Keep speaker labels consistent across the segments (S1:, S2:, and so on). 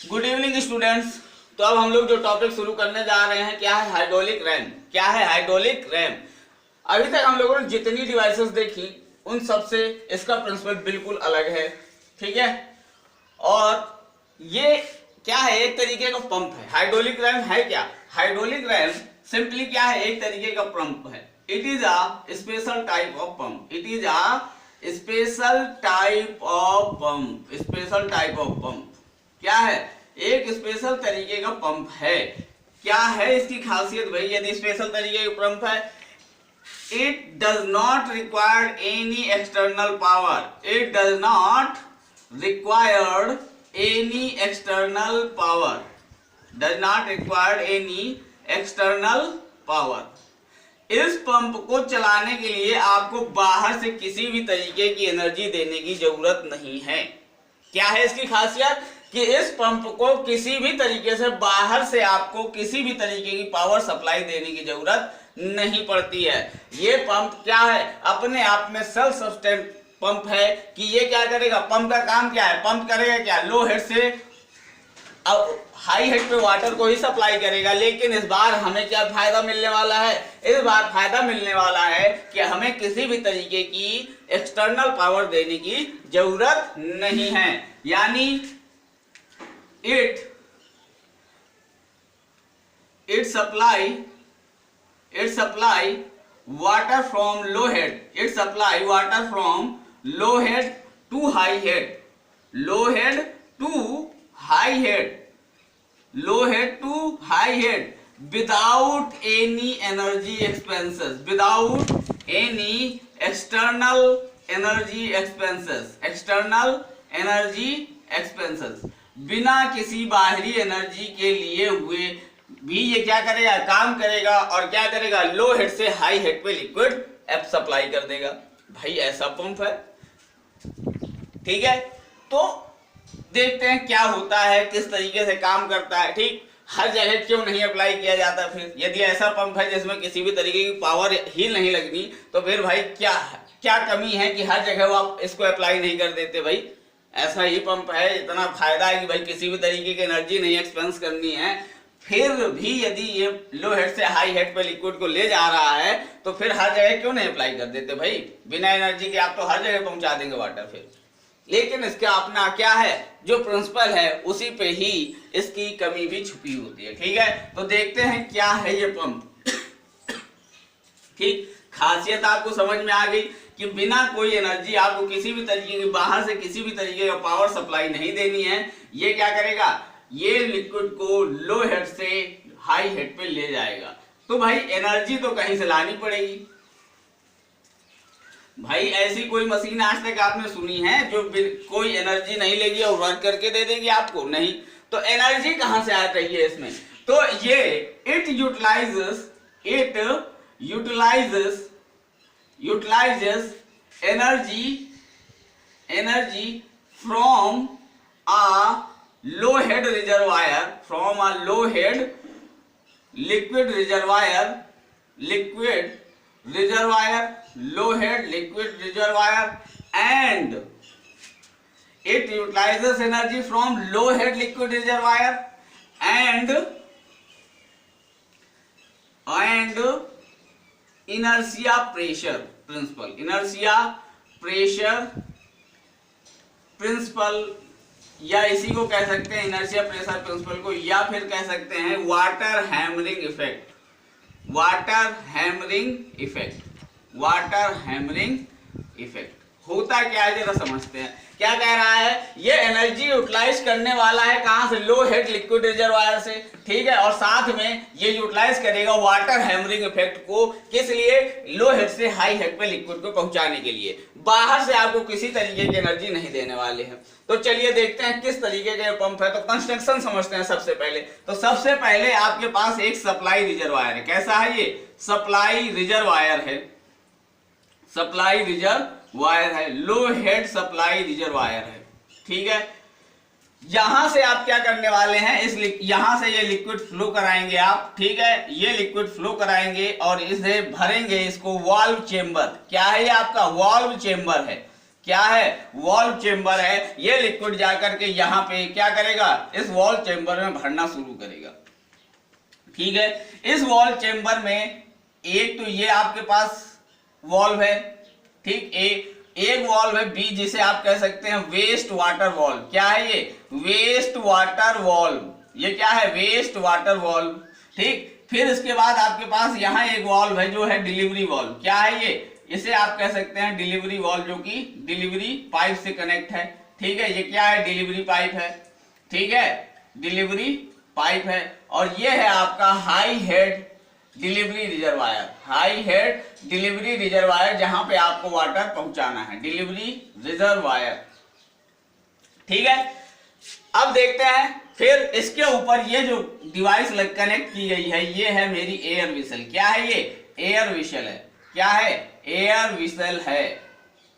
S1: Good evening students. तो अब हम लोग जो टॉपिक शुरू करने जा रहे हैं, क्या है हाइड्रोलिक रैम। क्या है हाइड्रोलिक रैम? अभी तक हम लोगों ने जितनी डिवाइसेस देखी उन सब से इसका प्रिंसिपल बिल्कुल अलग है, ठीक है। और ये क्या है, एक तरीके का पंप है। हाइड्रोलिक रैम है क्या? हाइड्रोलिक रैम सिंपली क्या है, एक तरीके का पंप है। It is a special type of pump. It is a special type of pump. Special type of pump क्या है? एक स्पेशल तरीके का पंप है। क्या है इसकी खासियत भाई? यदि स्पेशल तरीके का पंप है, it does not require any external power. It does not required any external power. Does not required any external power. इस पंप को चलाने के लिए आपको बाहर से किसी भी तरीके की एनर्जी देने की जरूरत नहीं है। क्या है इसकी खासियत? कि इस पंप को किसी भी तरीके से बाहर से आपको किसी भी तरीके की पावर सप्लाई देने की जरूरत नहीं पड़ती है। ये पंप क्या है? अपने आप में सेल्फ सस्टेन पंप है। कि ये क्या करेगा? पंप का काम क्या है? पंप करेगा क्या? लो हेड से अब हाई हेड पे वाटर को ही सप्लाई करेगा। लेकिन इस बार हमें क्या फायदा मिलने वाला है? इस बार फायदा मिलने वाला है कि हमें किसी भी तरीके की एक्सटर्नल पावर देने की जरूरत नहीं है। यानी it supply water from low head. It supply water from low head to high head. Low head to high head. Low head to high head without any energy expenses. Without any external energy expenses. External energy expenses. बिना किसी बाहरी energy के लिए हुए भी ये क्या करेगा? काम करेगा। और क्या करेगा? लो हेड से हाई हेड पे लिक्विड एप सप्लाई कर देगा। भाई ऐसा पंप है, ठीक है। तो देखते हैं क्या होता है, किस तरीके से काम करता है। ठीक, हर जगह क्यों नहीं अप्लाई किया जाता? फिर यदि ऐसा पंप है जिसमें किसी भी तरीके की पावर ही नहीं लगनी, तो फिर भाई क्या कमी है कि हर जगह वो आप इसको अप्लाई नहीं कर देते? भाई ऐसा ही पंप है, इतना फायदा है कि भाई किसी भी तरीके की एनर्जी नहीं एक्सपेंस करनी है। फिर भी यदि ये लो हेड से हाई हेड पे लिक्विड को ले जा रहा है, तो फिर हर जगह क्यों नहीं अप्लाई कर देते? भाई बिना एनर्जी के आप तो हर जगह पहुंचा देंगे वाटर फिर। लेकिन इसका अपना क्या है, जो प्रिंसिपल है उसी पे ही इसकी कमी भी छुपी होती है, ठीक है। तो देखते हैं क्या है ये पंप। ठीक, खासियत आपको समझ में आ गई कि बिना कोई एनर्जी आपको किसी भी तरीके की बाहर से किसी भी तरीके का पावर सप्लाई नहीं देनी है। ये क्या करेगा? ये लिक्विड को लो हेड से हाई हेड पे ले जाएगा। तो भाई एनर्जी तो कहीं से लानी पड़ेगी। भाई ऐसी कोई मशीन आज तक आपने सुनी है जो कोई एनर्जी नहीं लेगी और वर्क करके दे देगी आपको? नहीं। तो एनर्जी कहां से आ रही है इसमें? तो ये it utilizes energy from a low head reservoir, from a low head liquid reservoir, low head liquid reservoir, and it utilizes energy from low head liquid reservoir and inertia pressure principle. Inertia pressure principle, या इसी को कह सकते हैं inertia pressure principal को, या फिर कह सकते हैं water hammering effect. Water hammering effect. Water hammering effect होता क्या है जरा समझते हैं। क्या कह रहा है? ये एनर्जी यूटिलाइज करने वाला है कहां से? लो हेड लिक्विड रिजर्वायर से, ठीक है। और साथ में ये यूटिलाइज करेगा वाटर हैमरिंग इफेक्ट को। किस लिए? लो हेड से हाई हेड पे लिक्विड को पहुंचाने के लिए। बाहर से आपको किसी तरीके की एनर्जी नहीं देने वाले हैं। तो चलिए देखते हैं किस तरीके का पंप है। तो कंस्ट्रक्शन समझते हैं सबसे पहले। तो सबसे पहले आपके पास एक सप्लाई रिजर्वायर है। कैसा है ये? सप्लाई रिजर्वायर है। सप्लाई रिजर्वायर है, लो हेड सप्लाई रिजर्वायर है, ठीक है। यहां से आप क्या करने वाले हैं? यहां से ये लिक्विड फ्लो कराएंगे आप, ठीक है। ये लिक्विड फ्लो कराएंगे और इसे भरेंगे, इसको वाल्व चेंबर। क्या है ये? आपका वाल्व चेंबर है। क्या है, वॉल्व चेंबर है। ये लिक्विड जाकर के यहाँ पे क्या करेगा, इस वॉल्व चेंबर में भरना शुरू करेगा। ठीक है, इस वॉल्व चेंबर में एक तो ये आपके पास वॉल्व है, ठीक, एक वॉल्व है बी, जिसे आप कह सकते हैं वेस्ट वाटर वॉल्व। क्या है ये, वेस्ट वाटर वॉल्व। ये क्या है, वेस्ट वाटर वॉल्व। ठीक, फिर इसके बाद आपके पास यहाँ एक वॉल्व है जो है डिलीवरी वॉल्व। क्या है ये, इसे आप कह सकते हैं डिलीवरी वॉल्व, जो कि डिलीवरी पाइप से कनेक्ट है। ठीक है, ये क्या है, डिलीवरी पाइप है। ठीक है, डिलीवरी पाइप है। और ये है आपका high head delivery reservoir, high head delivery reservoir, जहां पे आपको वाटर पहुंचाना है, डिलीवरी रिजर्वायर। ठीक है, अब देखते हैं फिर इसके ऊपर ये जो डिवाइस कनेक्ट की गई है, ये है मेरी एयर विसल। क्या है ये, एयर विसल है। क्या है, एयर विसल है।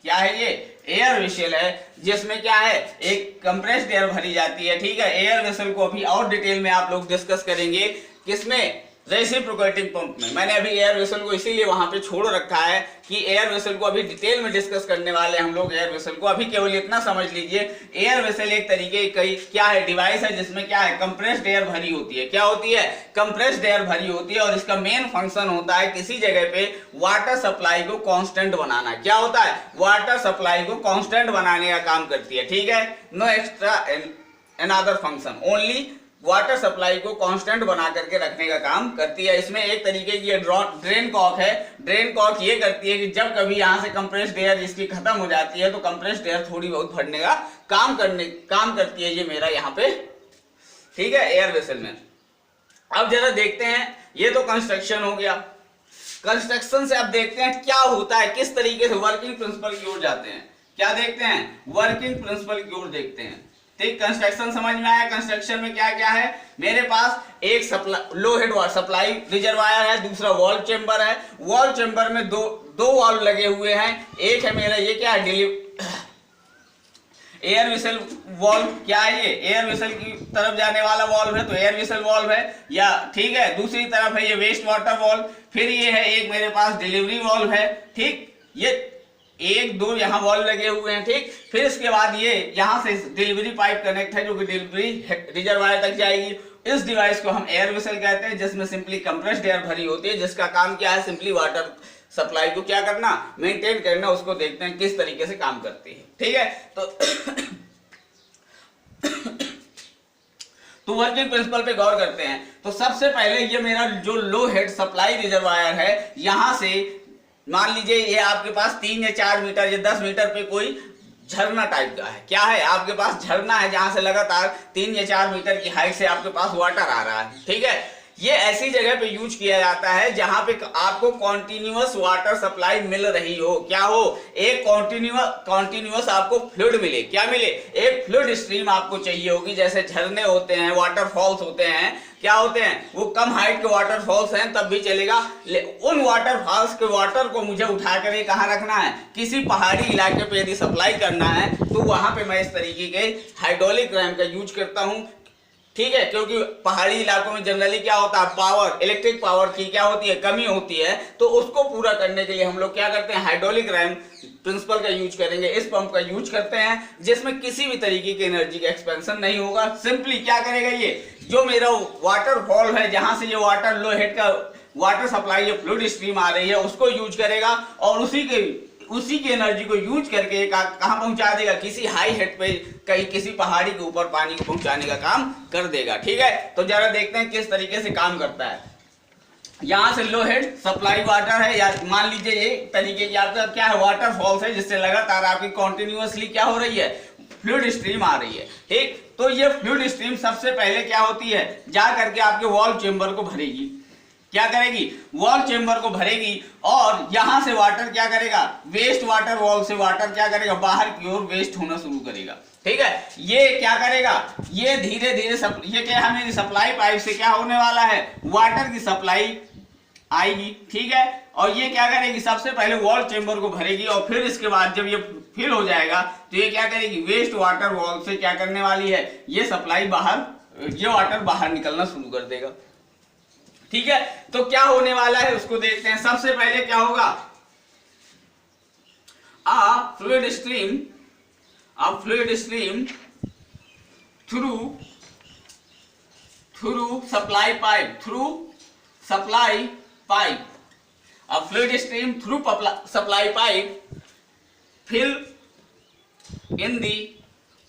S1: क्या है ये, एयर विसल है, जिसमें क्या है, एक कंप्रेस्ड एयर भरी जाती है। ठीक है, एयर विसल को अभी और डिटेल में आप लोग डिस्कस करेंगे, किसमें, रेसिप्रोकेटिंग पंप में। मैंने अभी एयर वेसल को इसीलिए वहां पे छोड़ रखा है कि एयर वेसल को अभी डिटेल में डिस्कस करने वाले हम लोग एयर वेसल को। अभी केवल इतना समझ लीजिए, एयर वेसल एक तरीके की क्या है, डिवाइस है, जिसमें क्या है, कंप्रेस्ड एयर भरी होती है। क्या होती है, कंप्रेस्ड एयर भरी होती है। और इसका मेन फंक्शन होता है किसी जगह पे वाटर सप्लाई को कांस्टेंट बनाना। क्या होता है, वाटर सप्लाई को कांस्टेंट बनाने का काम करती है। ठीक है, no extra another function, only water supply को कांस्टेंट बना करके रखने का काम करती है। इसमें एक तरीके की ड्रेन कॉक है। ड्रेन कॉक ये करती है कि जब कभी यहाँ से कंप्रेस्ड एयर इसकी खत्म हो जाती है तो कंप्रेस्ड एयर थोड़ी बहुत भरने का काम करती है ये मेरा यहाँ पे। ठीक है, एयर वेसल में। अब जरा देखते हैं, ये तो कंस्ट्रक्शन हो गया। कंस्ट्रक्शन से अब देखते हैं क्या होता है, किस तरीके से वर्किंग प्रिंसिपल की ओर जाते हैं। क्या देखते हैं, वर्किंग प्रिंसिपल की ओर देखते हैं। ठीक, कंस्ट्रक्शन समझ में आया। कंस्ट्रक्शन में क्या क्या है, मेरे पास एक लो हेड सप्लाई रिजर्वायर है, दूसरा वॉल्व चेंबर है। वॉल्व चेंबर में दो वाल्व लगे हुए हैं। एक है मेरा ये क्या है, एयर विसल वॉल्व। क्या है ये, एयर विसल की तरफ जाने वाला वॉल्व है, तो एयर विसल वॉल्व है या। ठीक है, दूसरी तरफ है ये वेस्ट वाटर वॉल्व। फिर ये है एक मेरे पास डिलीवरी वॉल्व है। ठीक, ये एक दो यहाँ वॉल्व लगे हुए हैं। ठीक, फिर इसके बाद ये यहाँ से डिलीवरी पाइप कनेक्ट है, जो कि डिलीवरी रिजर्वायर तक जाएगी। इस डिवाइस को हम एयर वेसल कहते हैं, जिसमें सिंपली कंप्रेस्ड एयर भरी होती है, जिसका काम क्या है, सिंपली वाटर सप्लाई को क्या करना, मेंटेन करना। उसको देखते हैं किस तरीके से काम करती है। ठीक है, तो वर्किंग प्रिंसिपल पे गौर करते हैं। तो सबसे पहले ये मेरा जो लो हेड सप्लाई रिजर्वायर है, यहां से मान लीजिए ये आपके पास 3 या 4 मीटर या 10 मीटर पे कोई झरना टाइप का है। क्या है, आपके पास झरना है, जहां से लगातार 3 या 4 मीटर की हाइट से आपके पास वाटर आ रहा है। ठीक है, ये ऐसी जगह पे यूज किया जाता है जहां पे आपको कॉन्टिन्यूअस वाटर सप्लाई मिल रही हो। क्या हो, एक कॉन्टिन्यूअस आपको फ्लूइड मिले। क्या मिले, एक फ्लूइड स्ट्रीम आपको चाहिए होगी। जैसे झरने होते हैं, वाटरफॉल्स होते हैं, क्या होते हैं, वो कम हाइट के वाटरफॉल्स हैं तब भी चलेगा। उन वाटरफॉल्स के वाटर को मुझे उठाकर ये कहाँ रखना है, किसी पहाड़ी इलाके पे यदि सप्लाई करना है, तो वहां पे मैं इस तरीके के हाइड्रोलिक रैम का यूज करता हूं। ठीक है, क्योंकि पहाड़ी इलाकों में जनरली क्या होता है, पावर, इलेक्ट्रिक पावर की क्या होती है, कमी होती है। तो उसको पूरा करने के लिए हम लोग क्या करते हैं, हाइड्रोलिक रैम प्रिंसिपल का यूज करेंगे, इस पंप का यूज करते हैं, जिसमें किसी भी तरीके की एनर्जी का एक्सपेंशन नहीं होगा। सिंपली क्या करेगा, ये जो मेरा वाटरफॉल है, जहां से ये वाटर लो हेड का वाटर सप्लाई, ये फ्लूइड स्ट्रीम आ रही है, उसको यूज करेगा और उसी की एनर्जी को यूज करके कहां पहुंचा देगा, किसी हाई हेड पे, कहीं किसी पहाड़ी के ऊपर पानी को पहुंचाने का काम कर देगा। ठीक है, तो जरा देखते हैं किस तरीके से काम करता है। यहां से लो हेड सप्लाई वाटर है, या मान लीजिए ये तरीके की आपका क्या है, वाटरफॉल्स है, जिससे लगातार आपकी कॉन्टिन्यूअसली क्या हो रही है, फ्लूइड स्ट्रीम आ रही है। ठीक, तो ये फ्लूइड स्ट्रीम सबसे पहले क्या होती है, जा करके आपके वॉल्व चेंबर को भरेगी। क्या करेगी, वॉल्व चेंबर को भरेगी और यहां से वाटर क्या करेगा, वेस्ट वाटर वॉल्व से वाटर क्या करेगा, बाहर की ओर वेस्ट होना शुरू करेगा। ठीक है, ये क्या करेगा, ये धीरे धीरे ये क्या है, मेरी सप्लाई पाइप से क्या होने वाला है, वाटर की सप्लाई आएगी। ठीक है, और ये क्या करेगी, सबसे पहले वॉल्व चेंबर को भरेगी और फिर इसके बाद जब ये फिल हो जाएगा तो ये क्या करेगी, वेस्ट वाटर वॉल्व से क्या करने वाली है, ये सप्लाई बाहर, ये वाटर बाहर निकलना शुरू कर देगा। ठीक है, तो क्या होने वाला है उसको देखते हैं। सबसे पहले क्या होगा, a fluid stream through supply pipe, a fluid stream through supply pipe fill in the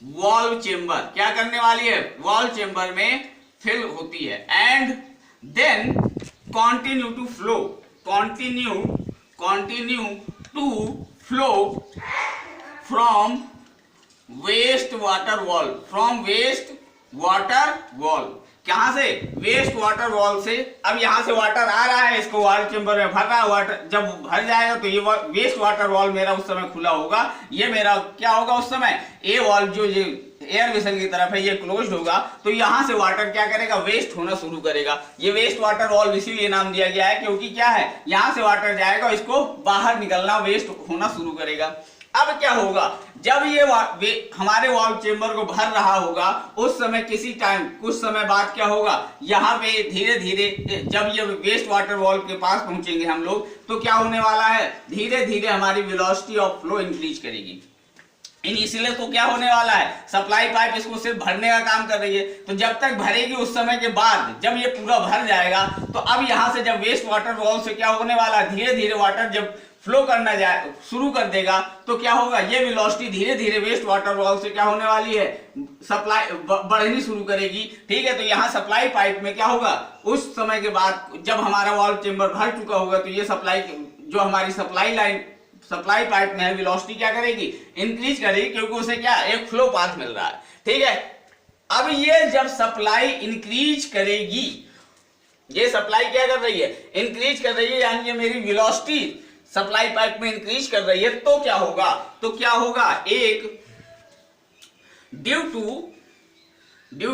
S1: valve chamber, क्या करने वाली है, valve chamber में fill होती है, and then continue to flow from waste water valve, कहां से, वेस्ट वाटर वॉल से। अब यहां से वाटर आ रहा है, इसको वाटर चेंबर में भर रहा है, वाटर जब भर जाएगा तो ये वेस्ट वाटर वॉल मेरा उस समय खुला होगा, ये मेरा क्या होगा उस समय, ए वॉल जो ये एयर वेसल की तरफ है ये क्लोज्ड होगा, तो यहां से वाटर क्या करेगा, वेस्ट होना शुरू करेगा। ये वेस्ट वाटर वॉल्व इसीलिए नाम दिया गया है क्योंकि क्या है, यहां से वाटर जाएगा, इसको बाहर निकलना, वेस्ट होना शुरू करेगा। अब क्या होगा, जब ये हमारे वाल्व चेंबर को भर रहा होगा, उस समय किसी टाइम कुछ समय बाद क्या होगा, यहाँ पे धीरे धीरे जब ये वेस्ट वाटर वॉल्व के पास पहुंचेंगे हम लोग, तो क्या होने वाला है, धीरे धीरे हमारी वेलोसिटी ऑफ फ्लो इंक्रीज करेगी। इनिशियली तो क्या होने वाला है, सप्लाई पाइप इसको सिर्फ भरने का काम कर रही है, तो जब तक भरेगी उस समय के बाद जब ये पूरा भर जाएगा, तो अब यहाँ से जब वेस्ट वाटर वॉल्व से क्या होने वाला है, धीरे धीरे वाटर जब फ्लो करना जाए शुरू कर देगा, तो क्या होगा, ये वेलोसिटी धीरे धीरे वेस्ट वाटर वॉल्व से क्या होने वाली है, सप्लाई बढ़नी शुरू करेगी। ठीक है, तो यहाँ सप्लाई पाइप में क्या होगा, उस समय के बाद जब हमारा वाल्व चेंबर भर चुका होगा, तो ये सप्लाई जो हमारी सप्लाई पाइप में है, वेलोसिटी क्या करेगी, इंक्रीज करेगी, क्योंकि उसे क्या, एक फ्लो पाथ मिल रहा है। ठीक है, अब ये जब सप्लाई इंक्रीज करेगी, ये सप्लाई क्या कर रही है, इंक्रीज कर रही है, यानी ये मेरी वेलोसिटी सप्लाई पाइप में इंक्रीज कर रही है, तो क्या होगा, एक due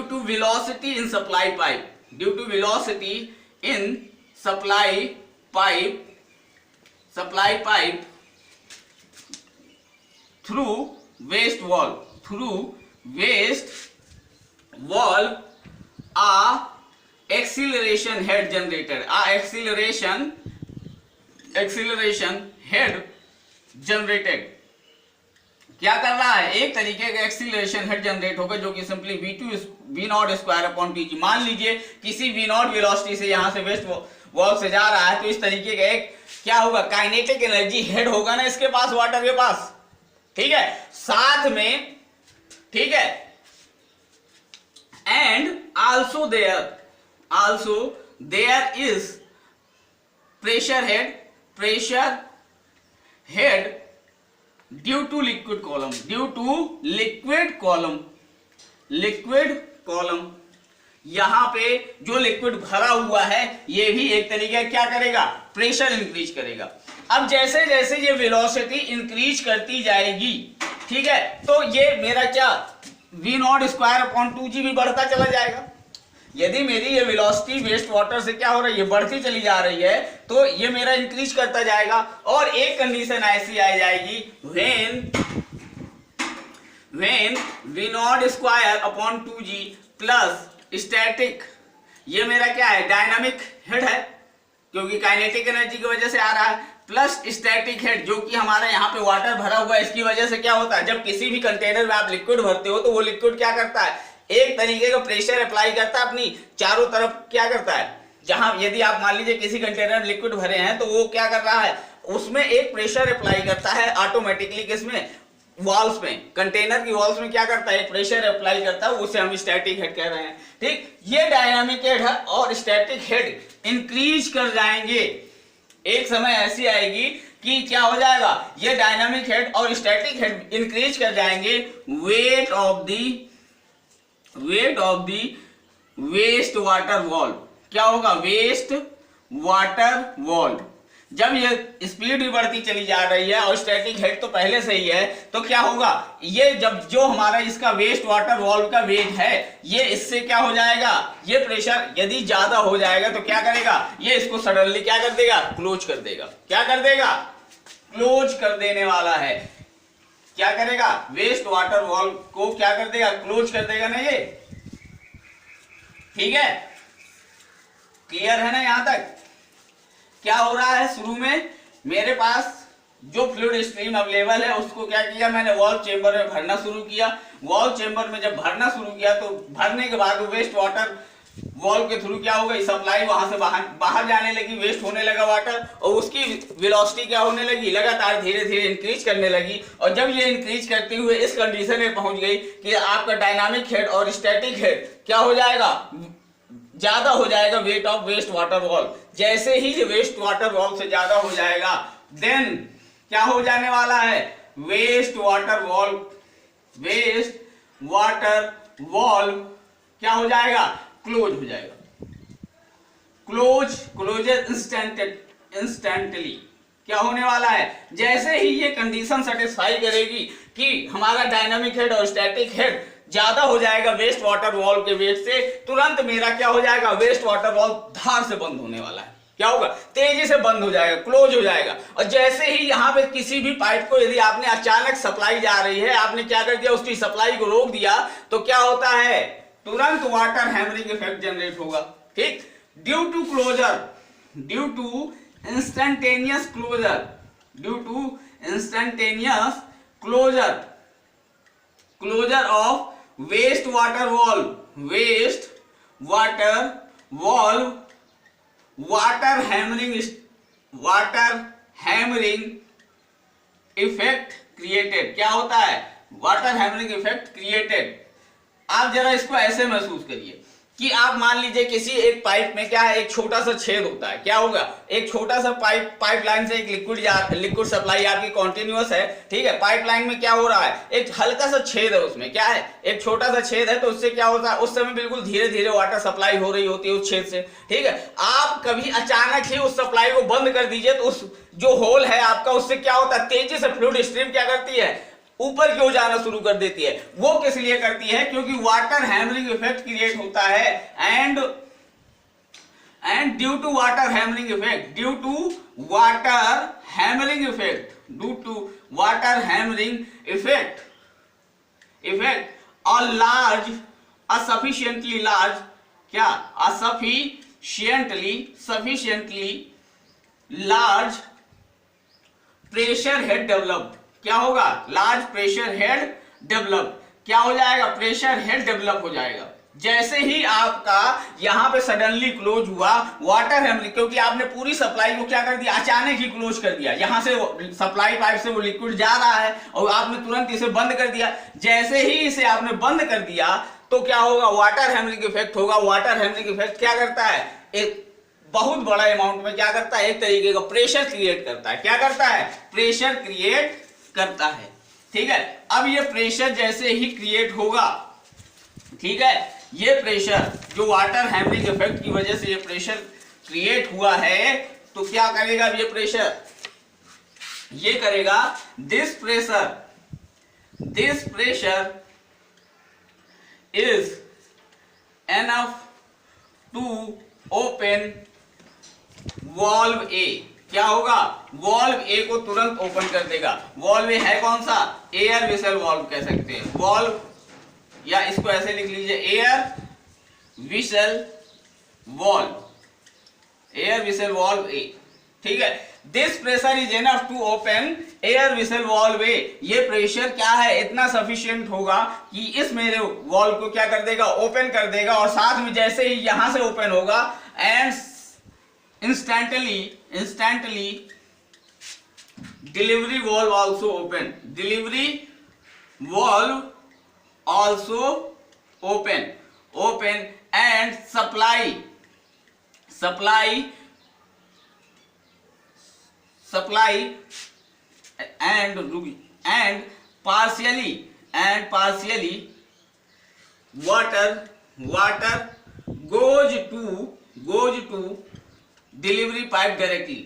S1: to velocity in supply pipe through waste valve a acceleration head generated, क्या कर रहा है, एक तरीके का एक्सीलरेशन हेड जनरेट होगा, जो कि simply v0 square upon T G. मान लीजिए किसी v0 वेलोसिटी से यहां से वेस्ट वॉल्व से जा रहा है, तो इस तरीके का एक क्या होगा, काइनेटिक एनर्जी हेड होगा ना इसके पास, वाटर के पास। ठीक है, साथ में, ठीक है, and also there is pressure head due to liquid column, यहां पे जो लिक्विड भरा हुआ है, ये भी एक तरीके क्या करेगा, प्रेशर इंक्रीज करेगा। अब जैसे जैसे ये वेलोसिटी इंक्रीज करती जाएगी, ठीक है, तो ये मेरा क्या, v0 स्क्वायर अपॉन 2g भी बढ़ता चला जाएगा। यदि मेरी ये वेलोसिटी वेस्ट वाटर से क्या हो रही है, बढ़ती चली जा रही है, तो ये मेरा इंक्रीज करता जाएगा। और एक कंडीशन ऐसी आ जाएगी, when v0 square upon 2g plus static, ये मेरा क्या है, डायनामिक हेड है क्योंकि काइनेटिक एनर्जी की वजह से आ रहा है, प्लस स्टैटिक हेड जो कि हमारा यहाँ पे वाटर भरा हुआ है, इसकी वजह से क्या होता है, जब किसी भी कंटेनर में आप लिक्विड भरते हो, तो वो लिक्विड क्या करता है, एक तरीके का प्रेशर अप्लाई करता है, अपनी चारों तरफ क्या करता है, जहां यदि आप मान लीजिए किसी कंटेनर में लिक्विड भरे हैं, तो वो क्या कर रहा है, उसमें एक प्रेशर अप्लाई करता है ऑटोमेटिकली, किसमें, वॉल्स में, कंटेनर की वॉल्स में क्या करता है, प्रेशर अप्लाई करता है, उसे हम स्टैटिक हेड कह रहे हैं। ठीक, ये डायनामिक हेड है और स्टैटिक हेड इंक्रीज कर जाएंगे। एक समय ऐसी आएगी कि क्या हो जाएगा, ये डायनामिक हेड और स्टैटिक हेड इंक्रीज कर जाएंगे weight of the waste water valve. क्या होगा, वेस्ट वाटर वॉल्व। जब ये स्पीड भी बढ़ती चली जा रही है और स्टैटिक हेड तो पहले से ही है, तो क्या होगा, ये जब जो हमारा इसका वेस्ट वाटर वॉल्व का वेट है, ये इससे क्या हो जाएगा, ये प्रेशर यदि ज्यादा हो जाएगा, तो क्या करेगा, ये इसको सडनली क्या कर देगा, क्लोज कर देगा। क्या कर देगा, क्लोज कर देने वाला है। क्या करेगा, वेस्ट वाटर वॉल्व को क्या कर देगा, क्लोज कर देगा ना ये। ठीक है, क्लियर है ना यहां तक। क्या हो रहा है, शुरू में मेरे पास जो फ्लूइड स्ट्रीम अवेलेबल है उसको क्या किया मैंने, वाल्व चेंबर में भरना शुरू किया। वाल्व चेंबर में जब भरना शुरू किया तो भरने के बाद वेस्ट वाटर वाल्व के थ्रू क्या हो गई, सप्लाई वहां से बाहर जाने लगी, वेस्ट होने लगा वाटर, और उसकी वेलोसिटी क्या होने लगी, लगातार धीरे धीरे इंक्रीज करने लगी। और जब ये इंक्रीज करते हुए इस कंडीशन में पहुंच गई कि आपका डायनामिक हेड और स्टैटिक हेड क्या हो जाएगा, ज्यादा हो जाएगा weight of waste water valve. जैसे ही ये वेस्ट वाटर वॉल्व से ज्यादा हो जाएगा देन क्या हो जाने वाला है, वेस्ट वाटर वॉल्व क्या हो जाएगा, क्लोज हो जाएगा। क्लोजर इंस्टेंटली क्या होने वाला है, जैसे ही ये कंडीशन सेटिस्फाई करेगी कि हमारा डायनामिक हेड और स्टैटिक हेड ज्यादा हो जाएगा वेस्ट वाटर वॉल्व के वेट से, तुरंत मेरा क्या हो जाएगा, वेस्ट वाटर वॉल्व धार से बंद होने वाला है। क्या होगा, तेजी से बंद हो जाएगा, क्लोज हो जाएगा। और जैसे ही यहाँ पे किसी भी पाइप को यदि आपने अचानक सप्लाई जा रही है, आपने क्या कर दिया, उसकी सप्लाई को रोक दिया, तो क्या होता है, तुरंत वाटर हैमरिंग इफेक्ट जनरेट होगा। ठीक, due to instantaneous closure of waste water valve water hammering effect created. क्या होता है, वाटर हैमरिंग इफेक्ट क्रिएटेड। आप जरा इसको ऐसे महसूस करिए कि आप मान लीजिए किसी एक पाइप में क्या है, एक छोटा सा छेद होता है। क्या होगा, एक छोटा सा पाइपलाइन से एक लिक्विड सप्लाई आपकी कॉन्टिन्यूअस है, ठीक है। पाइपलाइन में क्या हो रहा है, एक हल्का सा छेद है, उसमें क्या है, एक छोटा सा छेद है, तो उससे क्या होता है, उस समय बिल्कुल धीरे धीरे वाटर सप्लाई हो रही होती है उस छेद से, ठीक है। आप कभी अचानक ही उस सप्लाई को बंद कर दीजिए तो उस जो होल है आपका, उससे क्या होता है, तेजी से फ्लूइड स्ट्रीम क्या करती है, ऊपर क्यों जाना शुरू कर देती है। वो किस लिए करती है, क्योंकि वाटर हैमरिंग इफेक्ट क्रिएट होता है। And due to water hammering effect sufficiently large pressure head develop. क्या होगा, लार्ज प्रेशर हेड डेवलप। क्या हो जाएगा, प्रेशर हेड डेवलप हो जाएगा। जैसे ही आपका यहां पे सडनली क्लोज हुआ वाटर हैमरिंग, क्योंकि आपने पूरी सप्लाई को क्या कर दिया, अचानक ही क्लोज कर दिया। यहां से सप्लाई पाइप से वो लिक्विड जा रहा है और आपने तुरंत इसे बंद कर दिया। जैसे ही इसे आपने बंद कर दिया तो क्या होगा, वाटर हैमरिंग इफेक्ट होगा। वाटर हैमरिंग इफेक्ट क्या करता है, एक बहुत बड़ा अमाउंट में क्या करता है, एक तरीके का प्रेशर क्रिएट करता है। क्या करता है, प्रेशर क्रिएट करता है, ठीक है। अब ये प्रेशर जैसे ही क्रिएट होगा, ठीक है, ये प्रेशर जो वाटर हैमरिंग इफेक्ट की वजह से ये प्रेशर क्रिएट हुआ है, तो क्या करेगा ये प्रेशर, ये करेगा, this pressure is enough to open valve A. क्या होगा, वॉल्व ए को तुरंत ओपन कर देगा। वॉल्व ए है कौन सा, एयर वेसल वॉल्व कह सकते हैं, वॉल्व, या इसको ऐसे लिख लीजिए, एयर वेसल वॉल्व ए, ठीक है। This pressure is enough to open air vessel valve A. ये प्रेशर क्या है, इतना सफिशिएंट होगा कि इस मेरे वॉल्व को क्या कर देगा, ओपन कर देगा। और साथ में जैसे ही यहां से ओपन होगा and instantly delivery valve also open and supply and partially water goes to delivery pipe directly।